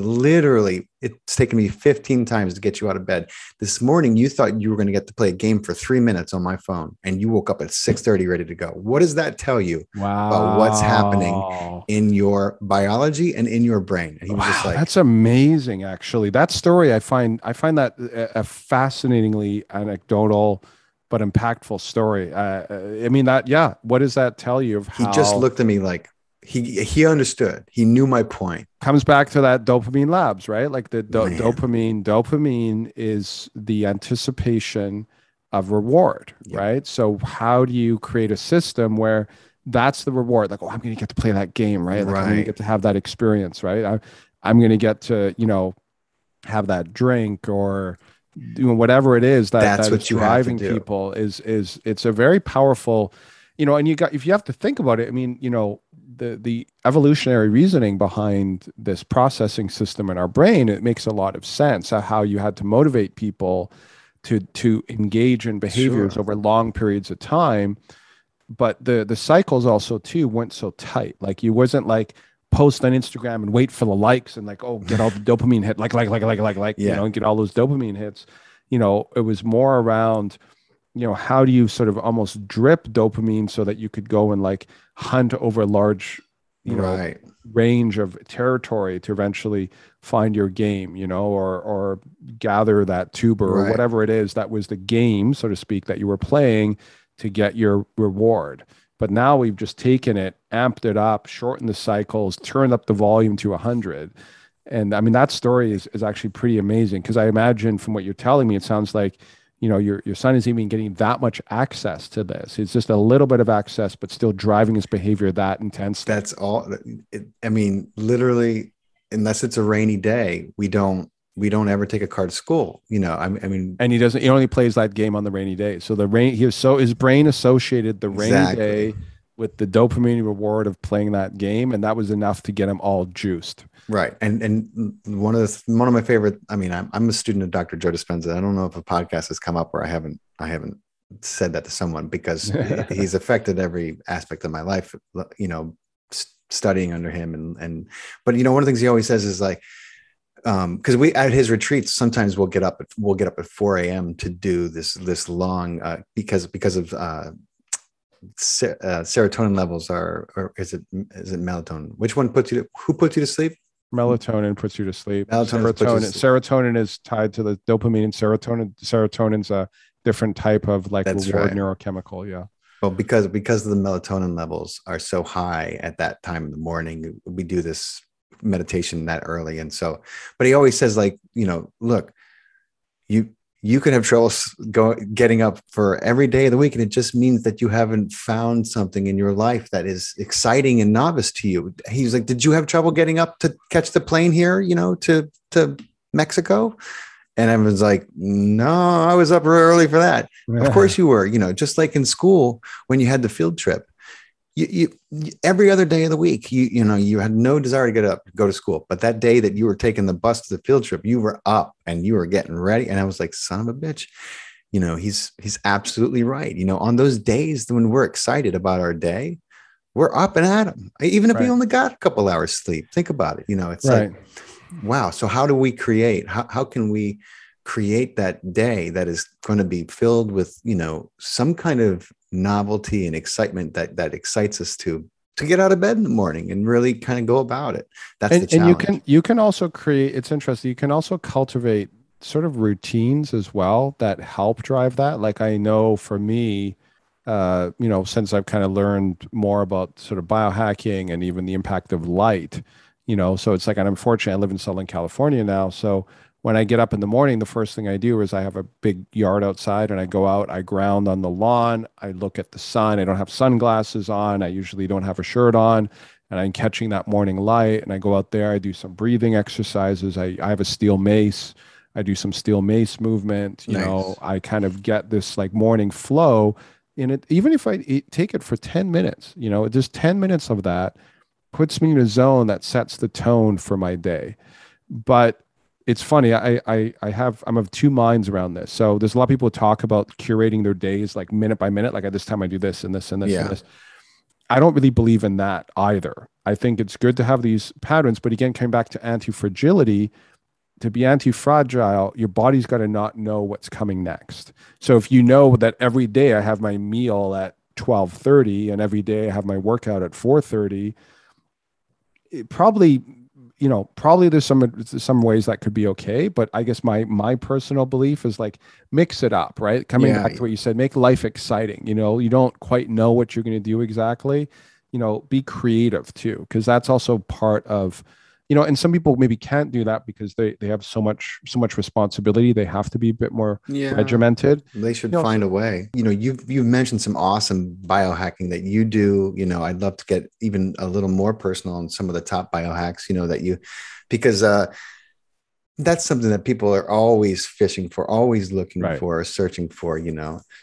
literally, it's taken me 15 times to get you out of bed. This morning, you thought you were going to get to play a game for 3 minutes on my phone and you woke up at 6:30 ready to go. What does that tell you about what's happening in your biology and in your brain? And he was just like, that's amazing. Actually, that story, I find that a fascinatingly anecdotal, but impactful story. What does that tell you of how he just looked at me like, he understood. He knew my point. Comes back to that dopamine labs, right? Like the dopamine is the anticipation of reward, right? So how do you create a system where that's the reward? Like, oh, I'm going to get to play that game, right? Like I'm going to get to have that experience, right? I'm going to get to, have that drink or whatever it is that's what is driving people it's a very powerful, and if you have to think about it, I mean, the evolutionary reasoning behind this processing system in our brain, it makes a lot of sense how you had to motivate people to engage in behaviors over long periods of time. But the cycles also too weren't so tight. Like you wasn't like post on Instagram and wait for the likes and like, oh, get all the dopamine hit, like, and get all those dopamine hits. It was more around, how do you sort of almost drip dopamine so that you could go and like hunt over a large, range of territory to eventually find your game, or gather that tuber or whatever it is that was the game, so to speak, that you were playing to get your reward. But now we've just taken it, amped it up, shortened the cycles, turned up the volume to 100. And I mean, that story is actually pretty amazing because I imagine from what you're telling me, it sounds like, your son isn't even getting that much access to this. It's just a little bit of access, but still driving his behavior that intensely. That's all. I mean, literally, unless it's a rainy day, we don't ever take a car to school. I mean, and he only plays that game on the rainy day. So his brain associated the rainy day with the dopamine reward of playing that game. And that was enough to get him all juiced. Right. And one of my favorite, I mean, I'm a student of Dr. Joe Dispenza. I don't know if a podcast has come up where I haven't said that to someone because he's affected every aspect of my life, studying under him. But one of the things he always says is like, because we at his retreats sometimes we'll get up at 4 a.m. to do this long because of serotonin levels or is it melatonin? Who puts you to sleep? Melatonin puts you to sleep. Serotonin is tied to the dopamine, and serotonin's a different type of like reward neurochemical. Yeah. Well, because the melatonin levels are so high at that time in the morning, we do this meditation that early. And so, but he always says, like, look, you could have trouble getting up for every day of the week, and it just means that you haven't found something in your life that is exciting and novice to you. He's like, did you have trouble getting up to catch the plane here, to Mexico? And I was like, no, I was up early for that. Of course you were, just like in school when you had the field trip. You every other day of the week, you had no desire to get up, go to school. But that day that you were taking the bus to the field trip, you were up and you were getting ready. And I was like, son of a bitch, he's absolutely right. On those days when we're excited about our day, we're up and at 'em. Even if we only got a couple hours sleep, think about it. It's like, wow. So how do we create? How can we create that day that is going to be filled with, some kind of novelty and excitement that excites us to get out of bed in the morning and really kind of go about it. That's the challenge. And you can also create, it's interesting, you can also cultivate sort of routines as well that help drive that. Like I know for me, since I've kind of learned more about sort of biohacking and even the impact of light, so it's like, and unfortunately I live in Southern California now. So when I get up in the morning, the first thing I do is I have a big yard outside and I go out, I ground on the lawn, I look at the sun. I don't have sunglasses on. I usually don't have a shirt on, and I'm catching that morning light, and I go out there, I do some breathing exercises. I have a steel mace. I do some steel mace movement. I kind of get this like morning flow in it. Even if I take it for 10 minutes, just 10 minutes of that puts me in a zone that sets the tone for my day. But it's funny. I'm of two minds around this. So there's a lot of people who talk about curating their days like minute by minute. Like at this time I do this and this and this and this. I don't really believe in that either. I think it's good to have these patterns, but again, coming back to anti-fragility, to be anti-fragile, your body's got to not know what's coming next. So if you know that every day I have my meal at 12:30 and every day I have my workout at 4:30, it probably there's some ways that could be okay, but I guess my personal belief is like mix it up, right? Coming back to what you said, make life exciting. You don't quite know what you're going to do exactly. Be creative too, because that's also part of, and some people maybe can't do that because they have so much responsibility. They have to be a bit more regimented. They should find a way. You've mentioned some awesome biohacking that you do. I'd love to get even a little more personal on some of the top biohacks, because that's something that people are always fishing for, always looking for, searching for,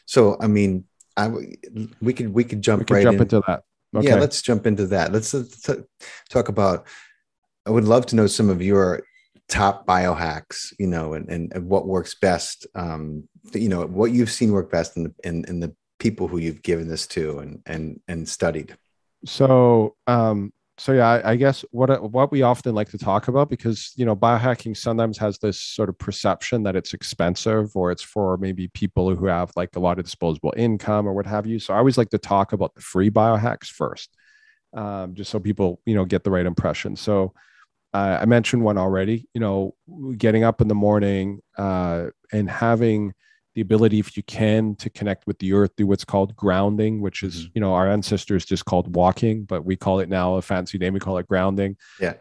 So, I mean, we could jump into that. Okay. Yeah, let's jump into that. Let's talk about, I would love to know some of your top biohacks, and what works best, what you've seen work best in the people who you've given this to and studied. So yeah, I guess what we often like to talk about, because, biohacking sometimes has this sort of perception that it's expensive or it's for maybe people who have like a lot of disposable income or what have you. So I always like to talk about the free biohacks first, just so people, get the right impression. So I mentioned one already, getting up in the morning and having the ability, if you can, to connect with the earth through what's called grounding, which is, our ancestors just called walking, but we call it now a fancy name. We call it grounding. Yeah.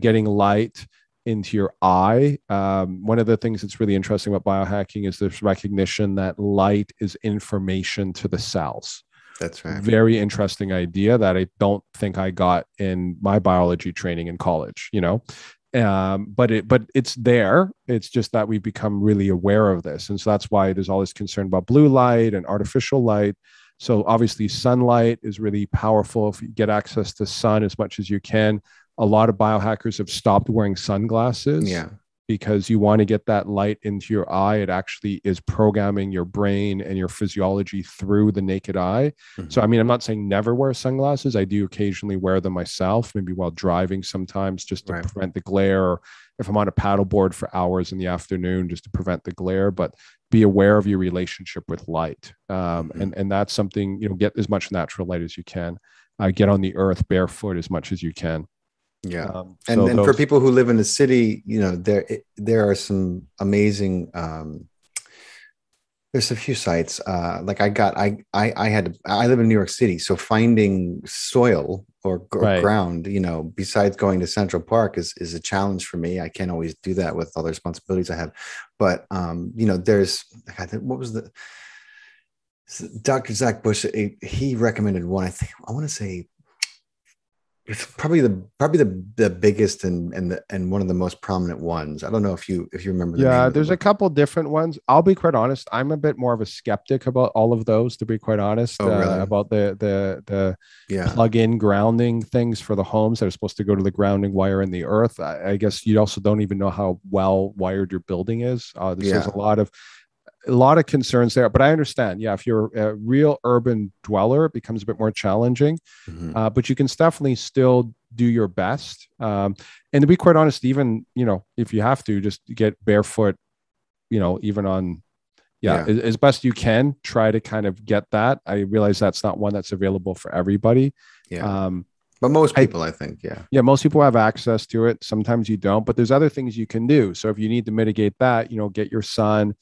Getting light into your eye. One of the things that's really interesting about biohacking is this recognition that light is information to the cells. That's right. Very interesting idea that I don't think I got in my biology training in college, but it's there. It's just that we've become really aware of this. And so that's why there's all this concern about blue light and artificial light. So obviously sunlight is really powerful. If you get access to sun as much as you can, a lot of biohackers have stopped wearing sunglasses. Yeah. Because you want to get that light into your eye. It actually is programming your brain and your physiology through the naked eye. Mm-hmm. So, I mean, I'm not saying never wear sunglasses. I do occasionally wear them myself, maybe while driving sometimes, just to prevent the glare, or if I'm on a paddleboard for hours in the afternoon, just to prevent the glare. But be aware of your relationship with light. And that's something, get as much natural light as you can. Get on the earth barefoot as much as you can. Yeah. And then for people who live in the city, there are some amazing, there's a few sites, like I live in New York City. So finding soil or Right. ground, besides going to Central Park is a challenge for me. I can't always do that with all the responsibilities I have. But, there's, what was the, Dr. Zach Bush, he recommended one, I want to say, it's probably the biggest and one of the most prominent ones. I don't know if you remember the name Yeah, of the there's a book. couple different ones. I'll be quite honest. I'm a bit more of a skeptic about all of those, to be quite honest, Oh, really? about the Yeah. plug-in grounding things for the homes that are supposed to go to the grounding wire in the earth. I guess you also don't even know how well wired your building is. There's Yeah. a lot of concerns there, but I understand. Yeah, if you're a real urban dweller, it becomes a bit more challenging. Mm-hmm. But you can definitely still do your best. And to be quite honest, even if you have to, just get barefoot. Even on Yeah. as best you can, try to kind of get that. I realize that's not one that's available for everybody. Yeah. But most I people, I think, yeah. Yeah, most people have access to it. Sometimes you don't, but there's other things you can do. So if you need to mitigate that, get your son,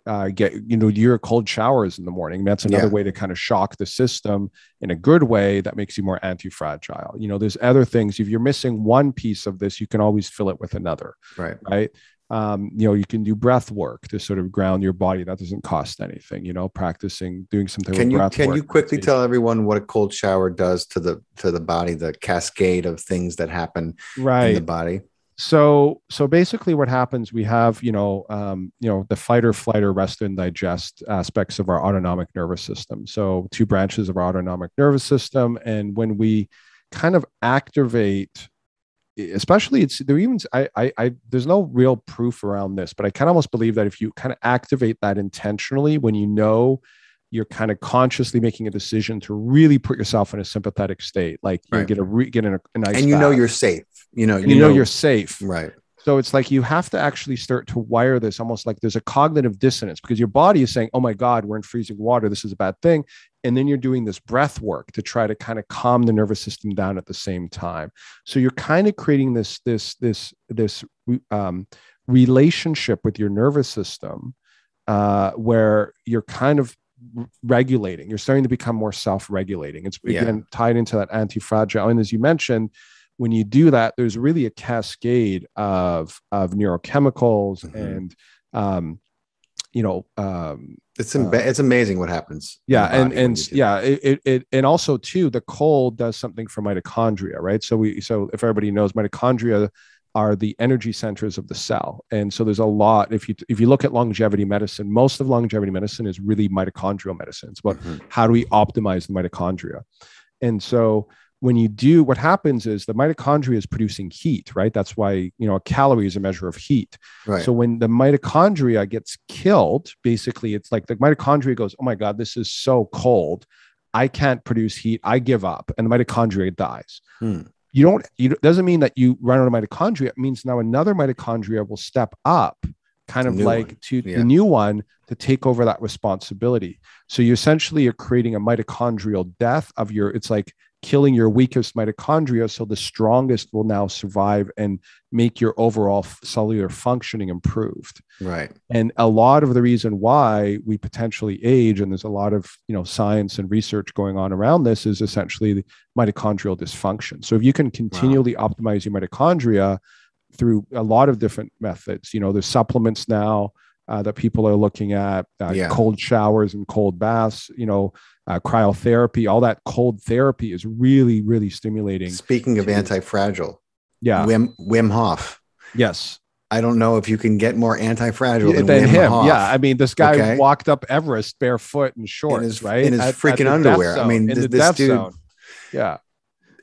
your cold showers in the morning. That's another Yeah. way to kind of shock the system in a good way that makes you more anti-fragile. There's other things. If you're missing one piece of this, you can always fill it with another. Right. Right. You can do breath work to sort of ground your body. That doesn't cost anything, practicing, doing something with breath Can work. you quickly tell everyone what a cold shower does to the body, the cascade of things that happen in the Right. body? So basically what happens, we have, the fight or flight or rest and digest aspects of our autonomic nervous system. So two branches of our autonomic nervous system. And when we kind of activate, especially there's no real proof around this, but I kind of almost believe that if you kind of activate that intentionally, when you're kind of consciously making a decision to really put yourself in a sympathetic state, like Right. get in a nice and bath. you're safe. You're safe. Right. So it's like you have to actually start to wire this almost like there's a cognitive dissonance because your body is saying, oh my God, we're in freezing water. This is a bad thing. And then you're doing this breath work to try to kind of calm the nervous system down at the same time. So you're kind of creating this relationship with your nervous system where you're kind of regulating. You're starting to become more self-regulating. It's again tied into that anti-fragile. And as you mentioned, when you do that, there's really a cascade of neurochemicals and it's amazing what happens. Yeah, and also too, the cold does something for mitochondria, right? So if everybody knows, mitochondria are the energy centers of the cell, and so there's a lot. If you look at longevity medicine, most of longevity medicine is really mitochondrial medicine. It's about how do we optimize the mitochondria, and so when you do, what happens is the mitochondria is producing heat, right? That's why, a calorie is a measure of heat. Right. So when the mitochondria gets killed, basically it's like the mitochondria goes, oh my God, this is so cold. I can't produce heat. I give up. And the mitochondria dies. Doesn't mean that you run out of mitochondria. It means now another mitochondria will step up kind of the new one to take over that responsibility. So you essentially are creating a mitochondrial death it's like killing your weakest mitochondria, so the strongest will now survive and make your overall cellular functioning improved. Right. And a lot of the reason why we potentially age, and there's a lot of science and research going on around this, is essentially the mitochondrial dysfunction. So if you can continually optimize your mitochondria through a lot of different methods, there's supplements now that people are looking at, cold showers and cold baths, cryotherapy, all that cold therapy is really, really stimulating. Speaking of anti-fragile, Wim Hof. Yes. I don't know if you can get more anti-fragile than Wim him. Hof. Yeah. I mean, this guy walked up Everest barefoot and shorts, right? In his freaking underwear. I mean, this dude, zone. Yeah.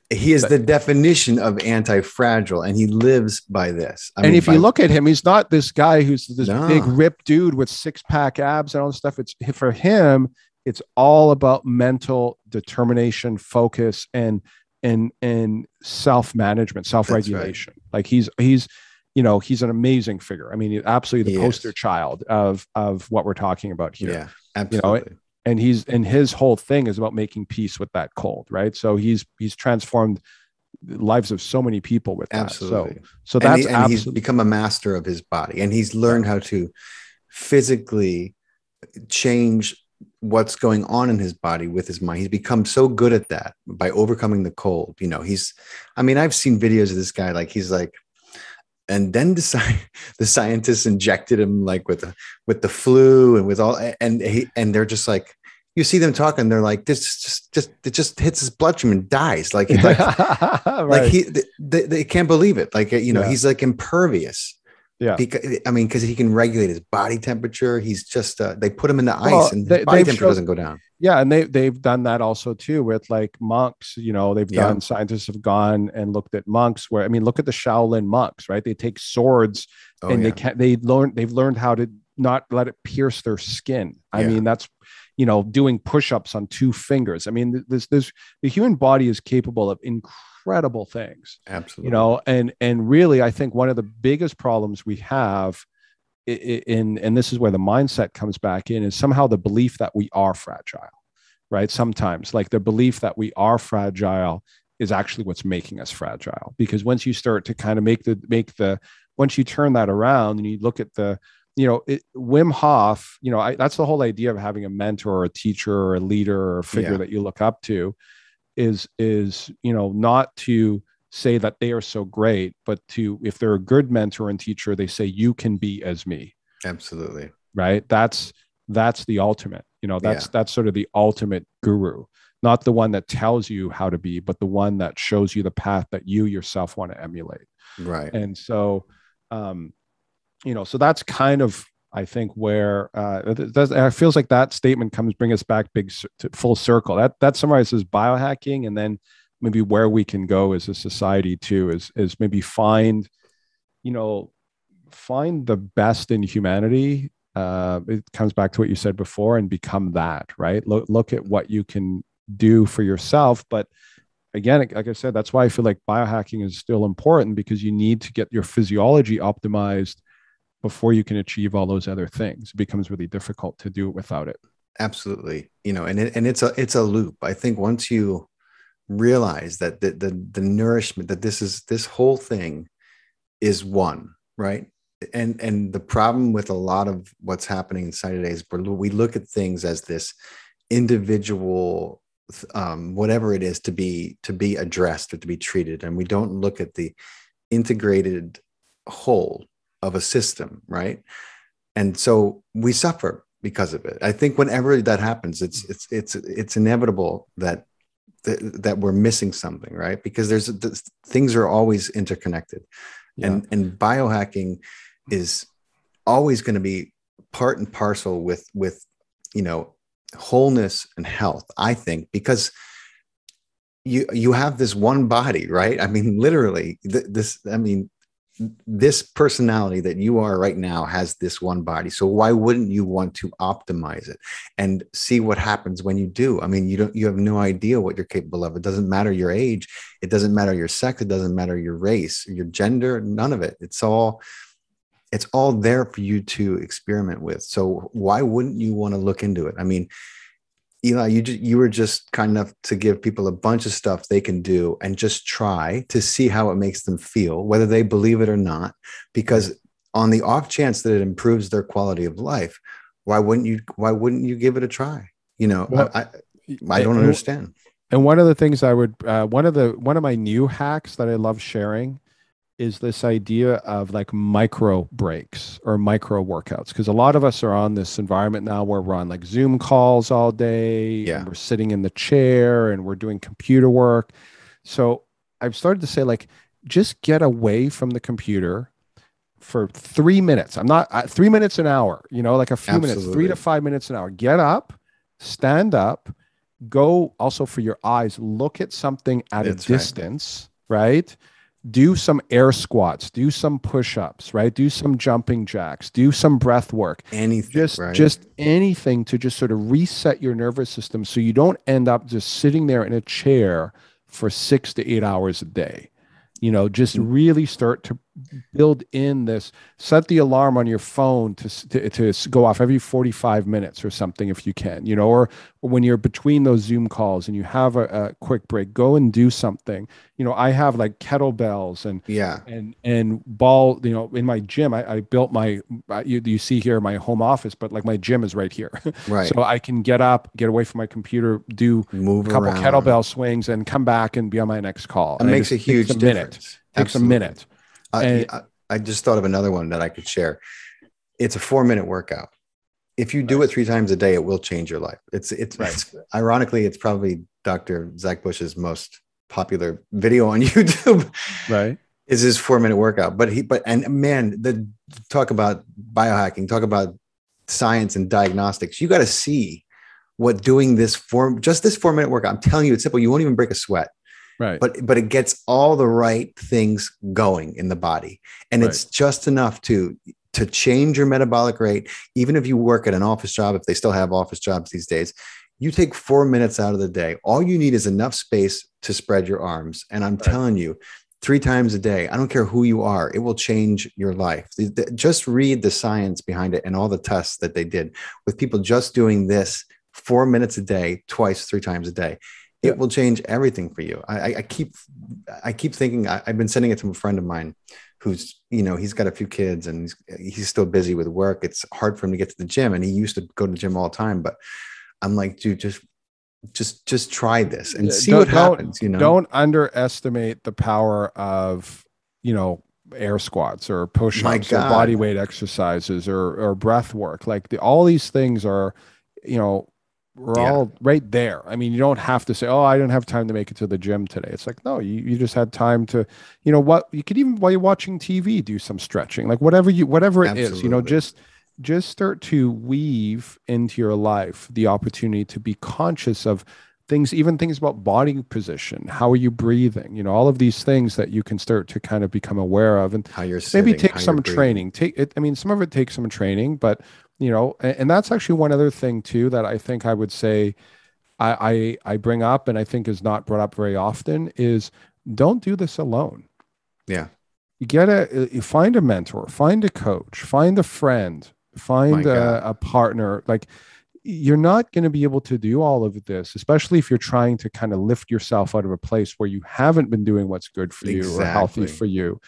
He is the definition of anti-fragile, and he lives by this. If you look at him, he's not this guy who's this big ripped dude with six-pack abs and all this stuff. It's for him, it's all about mental determination, focus, and self-management, self-regulation. Right. Like he's an amazing figure. I mean, absolutely the poster child of what we're talking about here. Yeah, absolutely. And his whole thing is about making peace with that cold, right? So he's transformed the lives of so many people with that. Absolutely. So that's he's become a master of his body, and he's learned how to physically change what's going on in his body with his mind. He's become so good at that by overcoming the cold. You know, I've seen videos of this guy, like he's like, and then the scientists injected him like with the flu and with all, and they're just like, you see them talking, they're like, this it just hits his bloodstream and dies. Like Right. like they can't believe it. Like, you know, he's like impervious. Yeah. Because he can regulate his body temperature. He's just, they put him in the ice and his body temperature doesn't go down. Yeah. And they've done that also too with like monks, you know, scientists have gone and looked at monks where, I mean, look at the Shaolin monks, right? They take swords and they've learned how to not let it pierce their skin. I mean, that's, you know, doing push-ups on 2 fingers. I mean, the human body is capable of incredible things. Absolutely. You know, and really, I think one of the biggest problems we have and this is where the mindset comes back in, is somehow the belief that we are fragile, right? Sometimes like the belief that we are fragile is actually what's making us fragile, because once you start to kind of once you turn that around and you look at Wim Hof, you know, that's the whole idea of having a mentor or a teacher or a leader or a figure that you look up to is, you know, not to say that they are so great, but to, if they're a good mentor and teacher, they say, you can be as me. Absolutely. Right. That's the ultimate, you know, that's sort of the ultimate guru, not the one that tells you how to be, but the one that shows you the path that you yourself want to emulate. Right. And so, you know, so that's kind of, I think, where it feels like that statement bring us back full circle. That summarizes biohacking, and then maybe where we can go as a society too is maybe find the best in humanity. It comes back to what you said before, and become that, right? Look at what you can do for yourself. But again, like I said, that's why I feel like biohacking is still important, because you need to get your physiology optimized before you can achieve all those other things. It becomes really difficult to do it without it. Absolutely. You know, and it's a loop. I think once you realize that the nourishment, that this whole thing is one, right? And the problem with a lot of what's happening inside today is we look at things as this individual, whatever it is to be addressed or to be treated. And we don't look at the integrated whole of a system, right? And so we suffer because of it. I think whenever that happens, it's inevitable that we're missing something, right? Because things are always interconnected, and biohacking is always going to be part and parcel with you know, wholeness and health. I think because you have this one body, right? I mean, literally, this personality that you are right now has this one body. So why wouldn't you want to optimize it and see what happens when you do? I mean, you have no idea what you're capable of. It doesn't matter your age. It doesn't matter your sex. It doesn't matter your race, your gender, none of it. It's all there for you to experiment with. So why wouldn't you want to look into it? I mean, Eli, you were just kind enough to give people a bunch of stuff they can do and just try to see how it makes them feel, whether they believe it or not, because on the off chance that it improves their quality of life, why wouldn't you give it a try? You know, well, I don't understand. And one of the things one of my new hacks that I love sharing is this idea of like micro breaks or micro workouts. Because a lot of us are on this environment now where we're on like Zoom calls all day, and we're sitting in the chair and we're doing computer work. So I've started to say, like, just get away from the computer for 3 minutes. I'm not 3 minutes an hour, you know, like a few minutes, 3 to 5 minutes an hour. Get up, stand up, go also for your eyes, look at something at a distance, right? Do some air squats, do some push-ups, right? Do some jumping jacks, do some breath work. Anything, just anything to just sort of reset your nervous system so you don't end up just sitting there in a chair for 6 to 8 hours a day. You know, just really start to build in this, set the alarm on your phone to go off every 45 minutes or something if you can, or when you're between those Zoom calls and you have a quick break, go and do something. I have like kettlebells Yeah. and ball, in my gym. I built you see here my home office, but like my gym is right here. Right. So I can get up, get away from my computer, do Move a couple around. kettlebell swings and come back and be on my next call. It And makes a it takes a huge minute. difference. Takes a Absolutely. minute. And I just thought of another one that I could share. It's a 4-minute workout. If you do right. it 3 times a day, it will change your life. It's ironically, it's probably Dr. Zach Bush's most popular video on YouTube. Right. Is his 4-minute workout. And man, talk about biohacking, talk about science and diagnostics. You got to see what doing this 4-minute workout. I'm telling you, it's simple. You won't even break a sweat. Right. But it gets all the right things going in the body. And it's just enough to change your metabolic rate. Even if you work at an office job, if they still have office jobs these days, you take 4 minutes out of the day. All you need is enough space to spread your arms. And I'm telling you, 3 times a day, I don't care who you are, it will change your life. Just read the science behind it and all the tests that they did with people just doing this 4 minutes a day, twice, 3 times a day. It will change everything for you. I keep thinking, I've been sending it to a friend of mine who's, he's got a few kids and he's still busy with work. It's hard for him to get to the gym, and he used to go to the gym all the time. But I'm like, dude, just try this and see what happens. Don't underestimate the power of, air squats or push-ups or body weight exercises or breath work. Like all these things are, we're all right there. I mean, you don't have to say, oh, I don't have time to make it to the gym today. It's like, no, you just had time to, you could even, while you're watching TV, do some stretching, like whatever it is, just start to weave into your life the opportunity to be conscious of things, even things about body position. How are you breathing? All of these things that you can start to kind of become aware of, and how you're sitting, maybe take some training. Some of it takes some training, but and that's actually one other thing too that I think I would say I bring up, and I think is not brought up very often, is don't do this alone. Yeah. You find a mentor, find a coach, find a friend, find a partner. Like, you're not going to be able to do all of this, especially if you're trying to kind of lift yourself out of a place where you haven't been doing what's good for you or healthy for you.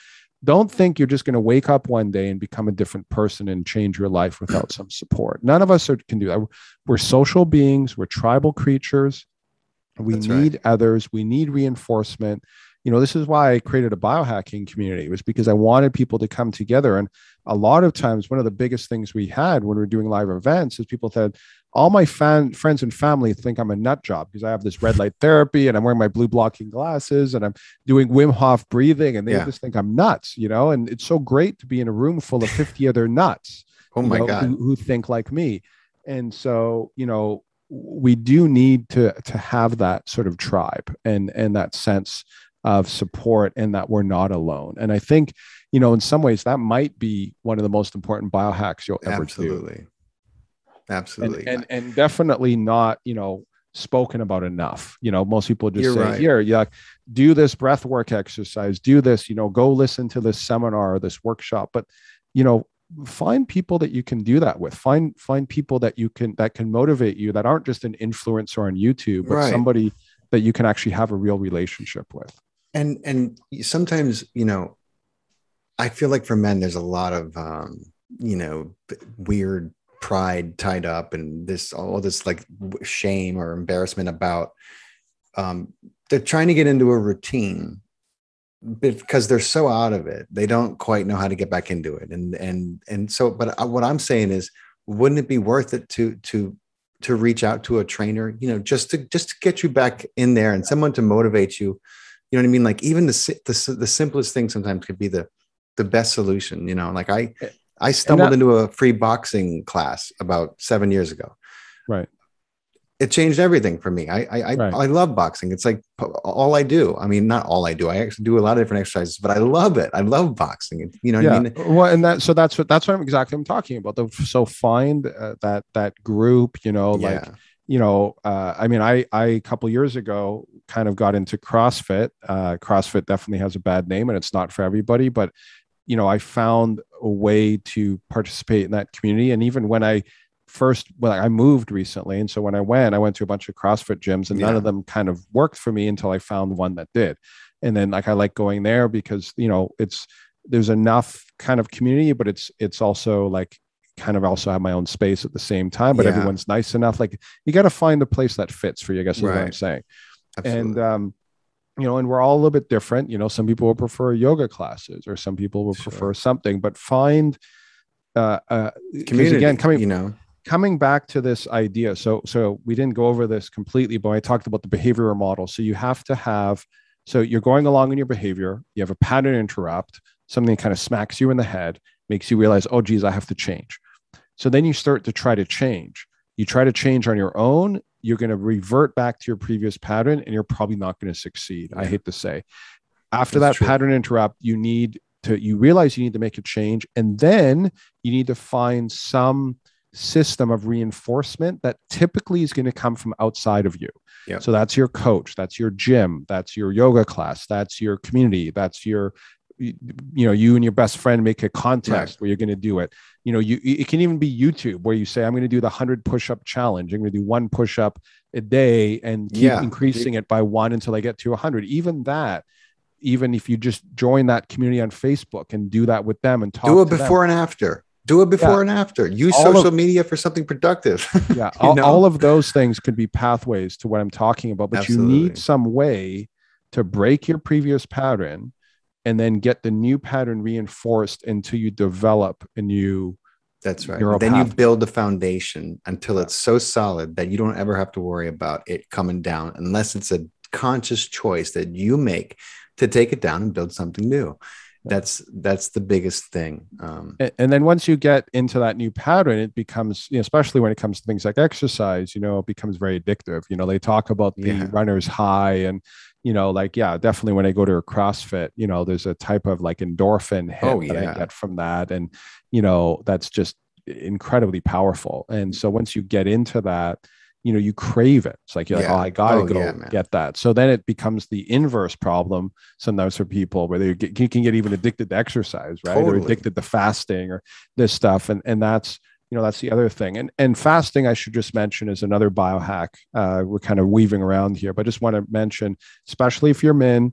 Don't think you're just going to wake up one day and become a different person and change your life without some support. None of us can do that. We're social beings. We're tribal creatures. We need others. We need reinforcement. This is why I created a biohacking community. It was because I wanted people to come together. And a lot of times, one of the biggest things we had when we were doing live events is people said, all my friends and family think I'm a nut job because I have this red light therapy and I'm wearing my blue blocking glasses and I'm doing Wim Hof breathing, and they just think I'm nuts, and it's so great to be in a room full of 50 other nuts God. who think like me. And so, we do need to have that sort of tribe and that sense of support, and that we're not alone. And I think, in some ways that might be one of the most important biohacks you'll ever do. Absolutely. And definitely not, spoken about enough. Most people just say, here, do this breath work exercise, do this, go listen to this seminar or this workshop. But, find people that you can do that with. Find people that can motivate you, that aren't just an influencer on YouTube, but somebody that you can actually have a real relationship with. And sometimes, I feel like for men, there's a lot of, weird pride tied up and all this like shame or embarrassment about, they're trying to get into a routine because they're so out of it. They don't quite know how to get back into it. And so, but what I'm saying is, wouldn't it be worth it to reach out to a trainer, just to get you back in there and someone to motivate you? You know what I mean? Like even the simplest thing sometimes could be the best solution, like I stumbled into a free boxing class about 7 years ago. Right. It changed everything for me. I love boxing. It's like all I do. I mean, not all I do. I actually do a lot of different exercises, but I love it. I love boxing. You know what I mean? Well, and that's what I'm talking about. So find that group, I mean, I a couple of years ago kind of got into CrossFit. CrossFit definitely has a bad name and it's not for everybody, but I found a way to participate in that community. And even when I moved recently. And so when I went to a bunch of CrossFit gyms, and none of them kind of worked for me until I found one that did. And then I like going there because, there's enough kind of community, but it's also like kind of also have my own space at the same time, but everyone's nice enough. Like you got to find the place that fits for you, I guess is what I'm saying. Absolutely. And, and we're all a little bit different. Some people will prefer yoga classes, or some people will prefer something, but find, community, again, coming back to this idea. So we didn't go over this completely, but I talked about the behavioral model. So you have to have, so you're going along in your behavior, you have a pattern interrupt, something kind of smacks you in the head, makes you realize, oh, geez, I have to change. So then you start to try to change. You try to change on your own, you're going to revert back to your previous pattern, and you're probably not going to succeed. I hate to say. After that pattern interrupt, you realize you need to make a change. And then you need to find some system of reinforcement that typically is going to come from outside of you. Yep. So that's your coach, that's your gym, that's your yoga class, that's your community, that's your, you and your best friend make a contest where you're going to do it. It can even be YouTube, where you say, I'm going to do the 100 push-up challenge. I'm going to do 1 push-up a day and keep increasing it by 1 until I get to 100. Even if you just join that community on Facebook and do that with them and talk, do it before and after. Do it before and after. Use social media for something productive. All of those things could be pathways to what I'm talking about, but you need some way to break your previous pattern and then get the new pattern reinforced until you develop a new. That's right. Then you build the foundation until it's so solid that you don't ever have to worry about it coming down, unless it's a conscious choice that you make to take it down and build something new. That's the biggest thing. And then once you get into that new pattern, it becomes, especially when it comes to things like exercise, it becomes very addictive. They talk about the runner's high, and, definitely when I go to a CrossFit, there's a type of like endorphin hit that I get from that. And, that's just incredibly powerful. And so once you get into that, you crave it. It's like, you're like, oh, I gotta go get that. So then it becomes the inverse problem sometimes for people, where you can get even addicted to exercise, right? Totally. Or addicted to fasting or this stuff. And that's, that's the other thing. And fasting, I should just mention, is another biohack. We're kind of weaving around here, but I just want to mention, especially if you're men,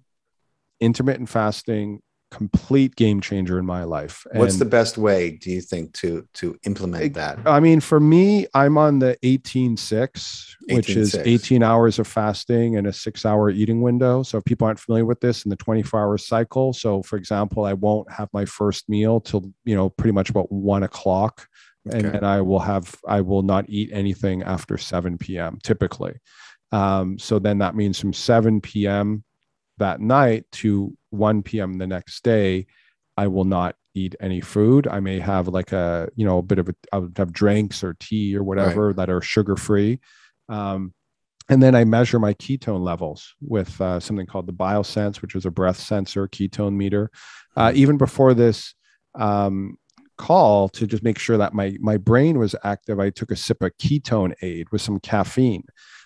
intermittent fasting, complete game changer in my life. What's the best way, do you think, to implement that? I mean, for me, I'm on the 18-6, which is 18 hours of fasting and a 6-hour eating window. So if people aren't familiar with this, in the 24-hour cycle. So for example, I won't have my first meal till, pretty much about 1 o'clock. And I will not eat anything after 7 p.m. typically. So then that means from 7 p.m. that night to 1 p.m. the next day, I will not eat any food. I may have like a bit of I would have drinks or tea or whatever that are sugar-free. And then I measure my ketone levels with something called the Biosense, which is a breath sensor ketone meter. Even before this call, to just make sure that my brain was active, I took a sip of ketone aid with some caffeine.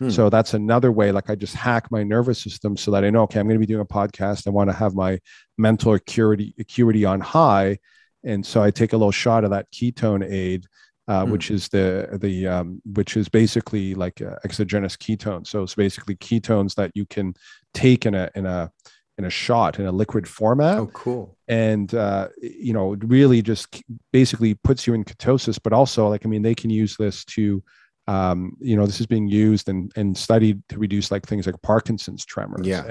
So that's another way, like I just hack my nervous system so that I know, okay, I'm going to be doing a podcast. I want to have my mental acuity on high. And so I take a little shot of that ketone aid, which is which is basically like exogenous ketone. So it's basically ketones that you can take in a shot, in a liquid format. Oh, cool. And, really just basically puts you in ketosis, but also they can use this to, this is being used and studied to reduce like things like Parkinson's tremors. Yeah.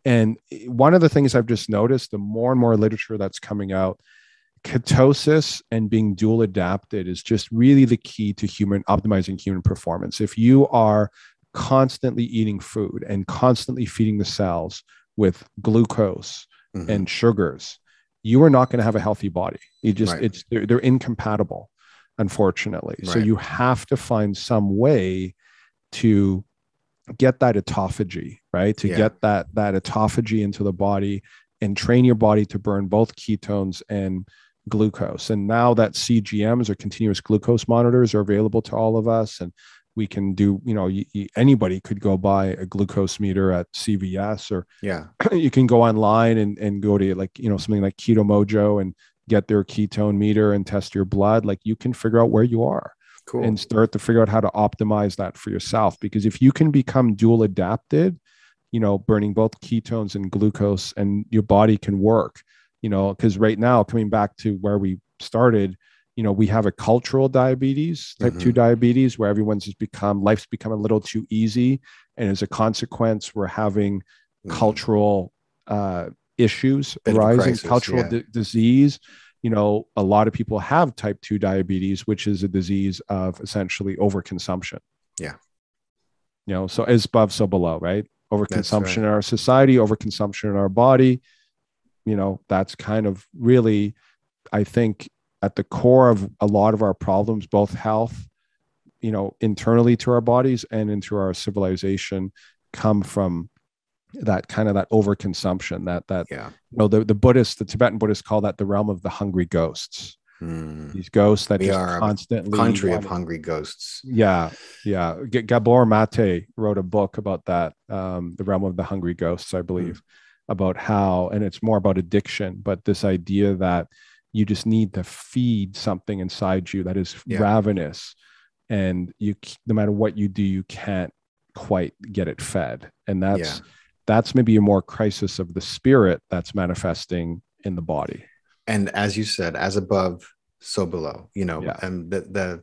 And one of the things I've just noticed, the more and more literature that's coming out, ketosis and being dual adapted is just really the key to optimizing human performance. If you are constantly eating food and constantly feeding the cells with glucose and sugars, you are not going to have a healthy body. They're incompatible, unfortunately. So you have to find some way to get that autophagy, right? To get that autophagy into the body and train your body to burn both ketones and glucose. And now that CGMs, or continuous glucose monitors, are available to all of us, and We can do, anybody could go buy a glucose meter at CVS, or you can go online and go to something like Keto Mojo and get their ketone meter and test your blood. Like, you can figure out where you are. Cool. And start to figure out how to optimize that for yourself. Because if you can become dual adapted, burning both ketones and glucose, and your body can work, because right now, coming back to where we started, we have a cultural diabetes, type 2 diabetes, where life's become a little too easy. And as a consequence, we're having cultural issues arising, cultural disease. A lot of people have type 2 diabetes, which is a disease of essentially overconsumption. Yeah. So as above, so below, right? Overconsumption in our society, overconsumption in our body. That's kind of really, I think, at the core of a lot of our problems, both health, internally to our bodies and into our civilization, come from that kind of that overconsumption, the Tibetan Buddhists call that the realm of the hungry ghosts. These ghosts that we just are constantly country of hungry ghosts. Gabor Mate wrote a book about that, the realm of the hungry ghosts, I believe, about how, and it's more about addiction, but this idea that you just need to feed something inside you that is ravenous, and no matter what you do, you can't quite get it fed. And that's maybe a more crisis of the spirit that's manifesting in the body. And as you said, as above, so below, and the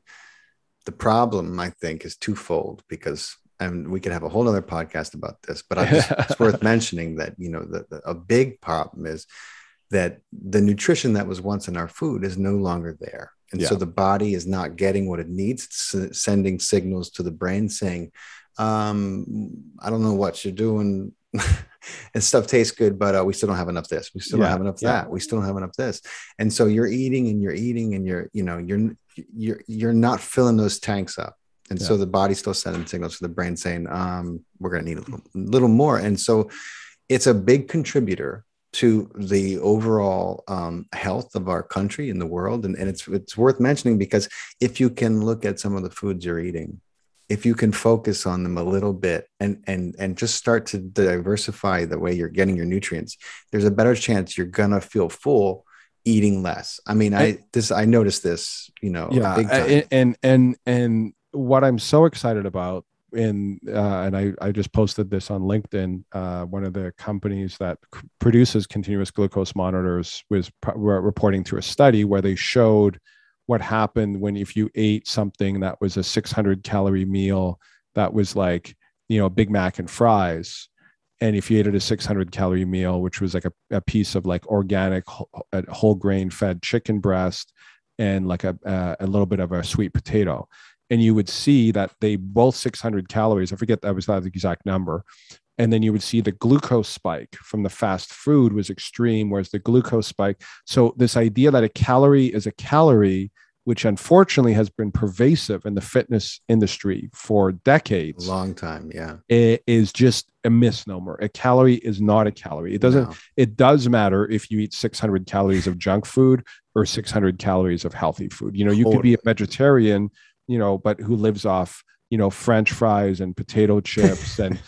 problem, I think, is twofold, because, and we could have a whole other podcast about this, but it's worth mentioning that, a big problem is that the nutrition that was once in our food is no longer there. And so the body is not getting what it needs. It's sending signals to the brain saying, I don't know what you're doing. And stuff tastes good, but we still don't have enough this. We still don't have enough that. We still don't have enough this. And so you're eating and you're not filling those tanks up. And so the body's still sending signals to the brain saying, we're going to need a little more. And so it's a big contributor to the overall health of our country and the world. And it's worth mentioning, because if you can look at some of the foods you're eating, if you can focus on them a little bit and just start to diversify the way you're getting your nutrients, there's a better chance you're going to feel full eating less. I mean, I noticed this, big time. And what I'm so excited about, and I just posted this on LinkedIn, one of the companies that produces continuous glucose monitors was reporting through a study where they showed what happened when, if you ate something that was a 600 calorie meal that was like, Big Mac and fries, and if you ate a 600 calorie meal, which was like a piece of like organic whole grain fed chicken breast and like a little bit of a sweet potato, and you would see that they both 600 calories, I forget that was not the exact number. And then you would see the glucose spike from the fast food was extreme, whereas the glucose spike. So this idea that a calorie is a calorie, which unfortunately has been pervasive in the fitness industry for decades. Long time, yeah. It is just a misnomer. A calorie is not a calorie. It does matter if you eat 600 calories of junk food or 600 calories of healthy food. You could be a vegetarian, but who lives off, French fries and potato chips and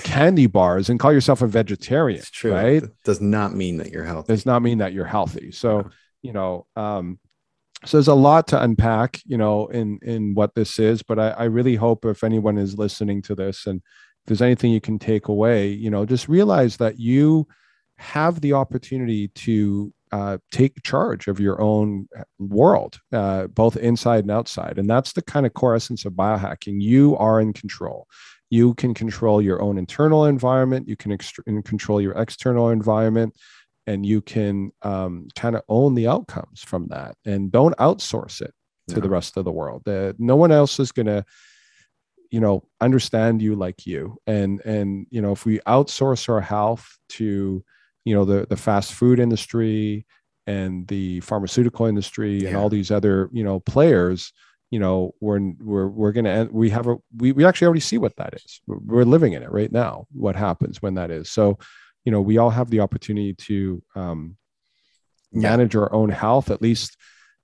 candy bars and call yourself a vegetarian. It's true. Right? It does not mean that you're healthy. Does not mean that you're healthy. So, so there's a lot to unpack, in what this is, but I really hope if anyone is listening to this and if there's anything you can take away, just realize that you have the opportunity to take charge of your own world, both inside and outside. And that's the kind of core essence of biohacking. You are in control. You can control your own internal environment. You can control your external environment, and you can kind of own the outcomes from that. And don't outsource it to the rest of the world. No one else is going to, understand you like you. And if we outsource our health to, the fast food industry and the pharmaceutical industry and all these other, players, we're going to, we actually already see what that is. We're living in it right now, what happens when that is. So, we all have the opportunity to manage our own health, at least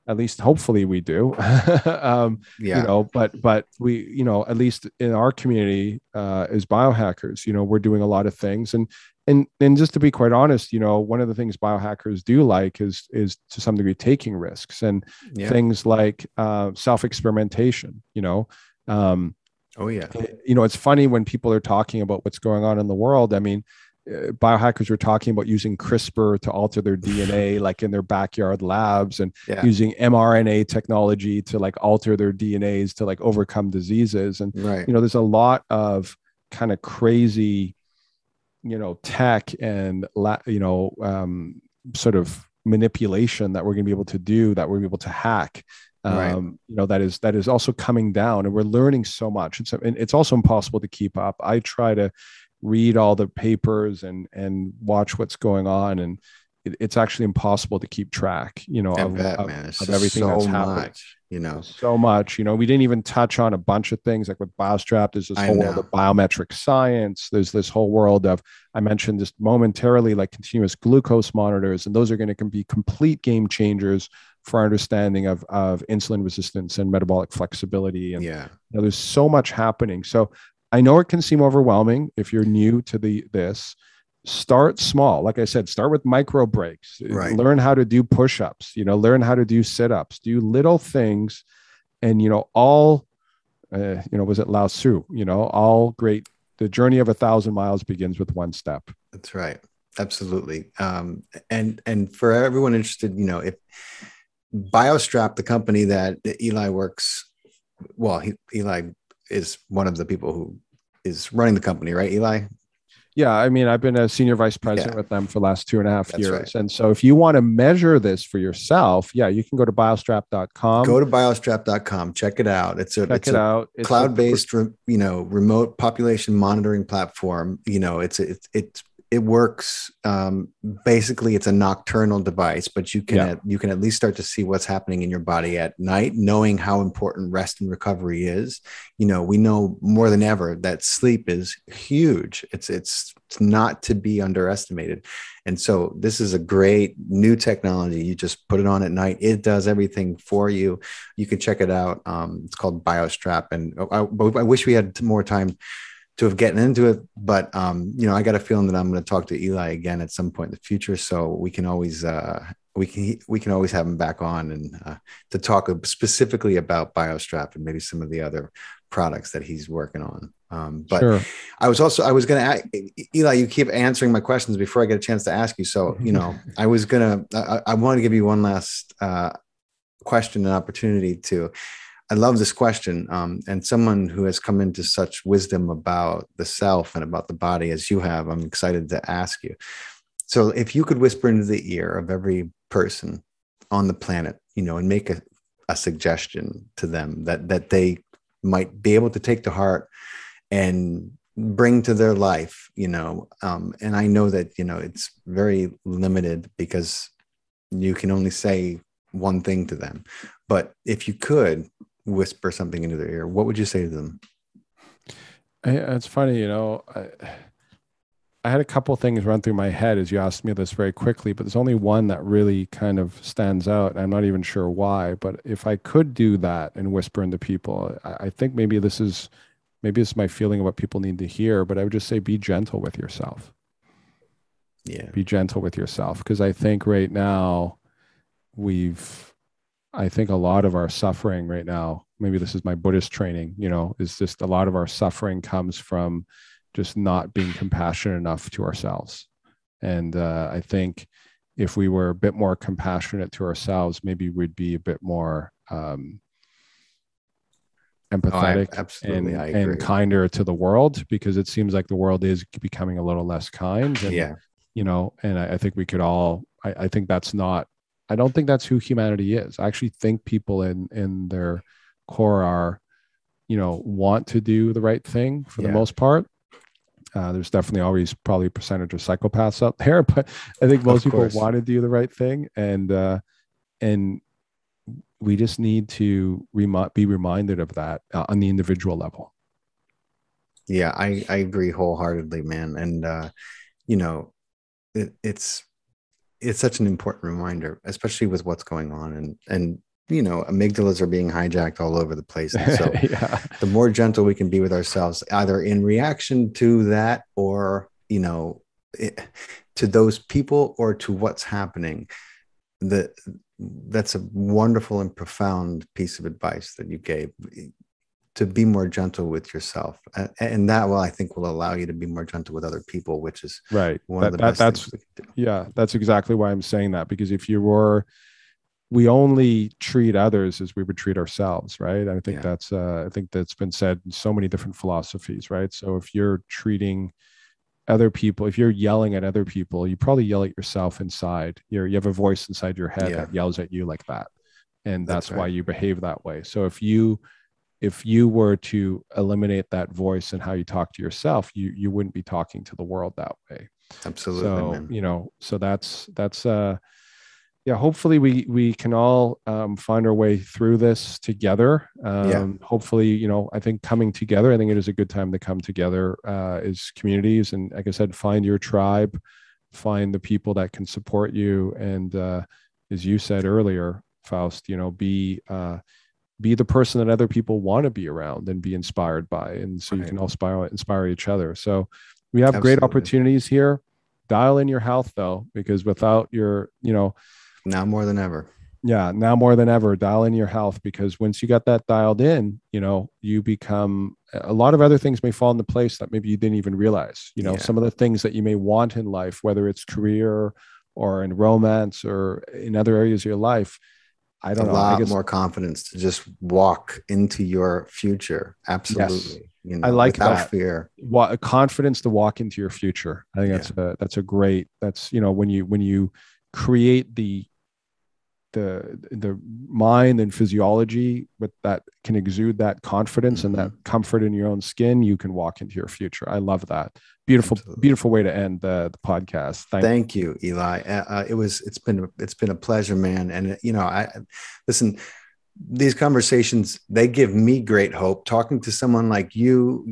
At least hopefully we do. Yeah. But we, at least in our community, as biohackers, we're doing a lot of things. And just to be quite honest, one of the things biohackers do like is to some degree taking risks, and Yeah. things like self-experimentation. Um, Oh yeah. it's funny when people are talking about what's going on in the world. I mean, biohackers were talking about using CRISPR to alter their DNA, like in their backyard labs, and Yeah. using mRNA technology to like alter their DNAs to like overcome diseases. And, Right. there's a lot of kind of crazy, tech and, sort of manipulation that we're going to be able to do, that we're going to be able to hack. Right. That is also coming down, and we're learning so much. And it's also impossible to keep up. I try to read all the papers and watch what's going on, and it's actually impossible to keep track, I bet, man. It's of just everything so that's happening. much, you know. So much. We didn't even touch on a bunch of things like with Biostrap. There's this I whole world know. of biometric science. There's this whole world of, I mentioned just momentarily, like continuous glucose monitors, and those are going to be complete game changers for our understanding of insulin resistance and metabolic flexibility. And Yeah. there's so much happening. So I know it can seem overwhelming if you're new to this. Start small. Like I said, start with micro breaks. Right. Learn how to do push-ups, learn how to do sit-ups, do little things. And, all, was it Lao Tzu, all great. The journey of 1,000 miles begins with one step. That's right. Absolutely. And for everyone interested, if Biostrap, the company that Eli works, well, Eli is one of the people who is running the company, right, Eli? Yeah, I mean, I've been a senior vice president with them for the last 2.5 That's years. right. And so if you want to measure this for yourself, you can go to biostrap.com. Go to biostrap.com. Check it out. It's a It's cloud-based, remote population monitoring platform. It works. Basically, it's a nocturnal device, but you can at least start to see what's happening in your body at night, knowing how important rest and recovery is. We know more than ever that sleep is huge. It's not to be underestimated. And so this is a great new technology. You just put it on at night. It does everything for you. You can check it out. It's called Biostrap. And I wish we had more time to have gotten into it, but I got a feeling that I'm going to talk to Eli again at some point in the future. So we can always we can always have him back on and to talk specifically about Biostrap and maybe some of the other products that he's working on. But sure. I was going to, Eli, you keep answering my questions before I get a chance to ask you. So, I want to give you one last question and opportunity to, I love this question. And someone who has come into such wisdom about the self and about the body as you have, I'm excited to ask you. So if you could whisper into the ear of every person on the planet, and make a suggestion to them that they might be able to take to heart and bring to their life, and I know that, it's very limited because you can only say one thing to them, but if you could whisper something into their ear, what would you say to them? It's funny, I had a couple of things run through my head as you asked me this very quickly, but there's only one that really kind of stands out. I'm not even sure why, but if I could do that and whisper into people, I think maybe it's my feeling of what people need to hear, but I would just say, be gentle with yourself. Yeah. Be gentle with yourself. Because I think right now I think a lot of our suffering right now, maybe this is my Buddhist training, is just a lot of our suffering comes from just not being compassionate enough to ourselves. And I think if we were a bit more compassionate to ourselves, maybe we'd be a bit more empathetic and kinder to the world, because it seems like the world is becoming a little less kind. And, and I think we could all, I think that's not, I don't think that's who humanity is. I actually think people in their core are, want to do the right thing for the most part. There's definitely always probably a percentage of psychopaths out there, but I think most people want to do the right thing. And we just need to be reminded of that on the individual level. Yeah, I agree wholeheartedly, man. And, it's such an important reminder, especially with what's going on. And amygdalas are being hijacked all over the place. And so Yeah. the more gentle we can be with ourselves, either in reaction to that or, to those people or to what's happening, that's a wonderful and profound piece of advice that you gave, to be more gentle with yourself. And that I think will allow you to be more gentle with other people, which is Right. one of the best things we can do. Yeah, that's exactly why I'm saying that, because if we only treat others as we would treat ourselves, right? I think I think that's been said in so many different philosophies, right? So if you're treating other people, if you're yelling at other people, you probably yell at yourself inside. You have a voice inside your head that yells at you like that. And that's why you behave that way. So if you were to eliminate that voice and how you talk to yourself, you wouldn't be talking to the world that way. Absolutely. So, man. So that's hopefully we can all find our way through this together. Hopefully, I think coming together, I think it is a good time to come together as communities. And like I said, find your tribe, find the people that can support you. And as you said earlier, Faust, be the person that other people want to be around and be inspired by. And so you can all inspire each other. So we have great opportunities here. Dial in your health though, because without your, now more than ever. Yeah. Now more than ever, dial in your health, because once you got that dialed in, you become, a lot of other things may fall into place that maybe you didn't even realize, some of the things that you may want in life, whether it's career or in romance or in other areas of your life. I don't know. A lot more confidence to just walk into your future. Absolutely. Yes. I like without that. fear. Confidence to walk into your future. I think that's a great, when you create the mind and physiology with that can exude that confidence and that comfort in your own skin, you can walk into your future. I love that. Beautiful way to end the podcast. Thank you, Eli. It's been a pleasure, man. And I listen, these conversations, they give me great hope. Talking to someone like you,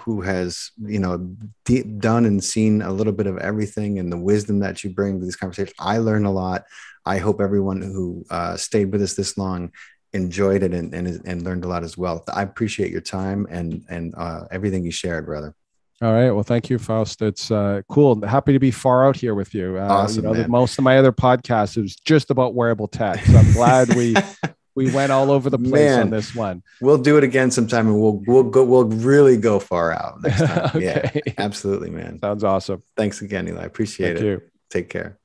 who has, done and seen a little bit of everything, and the wisdom that you bring to these conversations, I learn a lot. I hope everyone who stayed with us this long enjoyed it and learned a lot as well. I appreciate your time and everything you shared, brother. All right. Well, thank you, Faust. It's cool. Happy to be far out here with you. Awesome, most of my other podcasts is just about wearable tech. So I'm glad we went all over the place on this one. We'll do it again sometime, and we'll really go far out next time. Okay. Yeah, absolutely, man. Sounds awesome. Thanks again, Eli. Appreciate it. Thank you. Take care.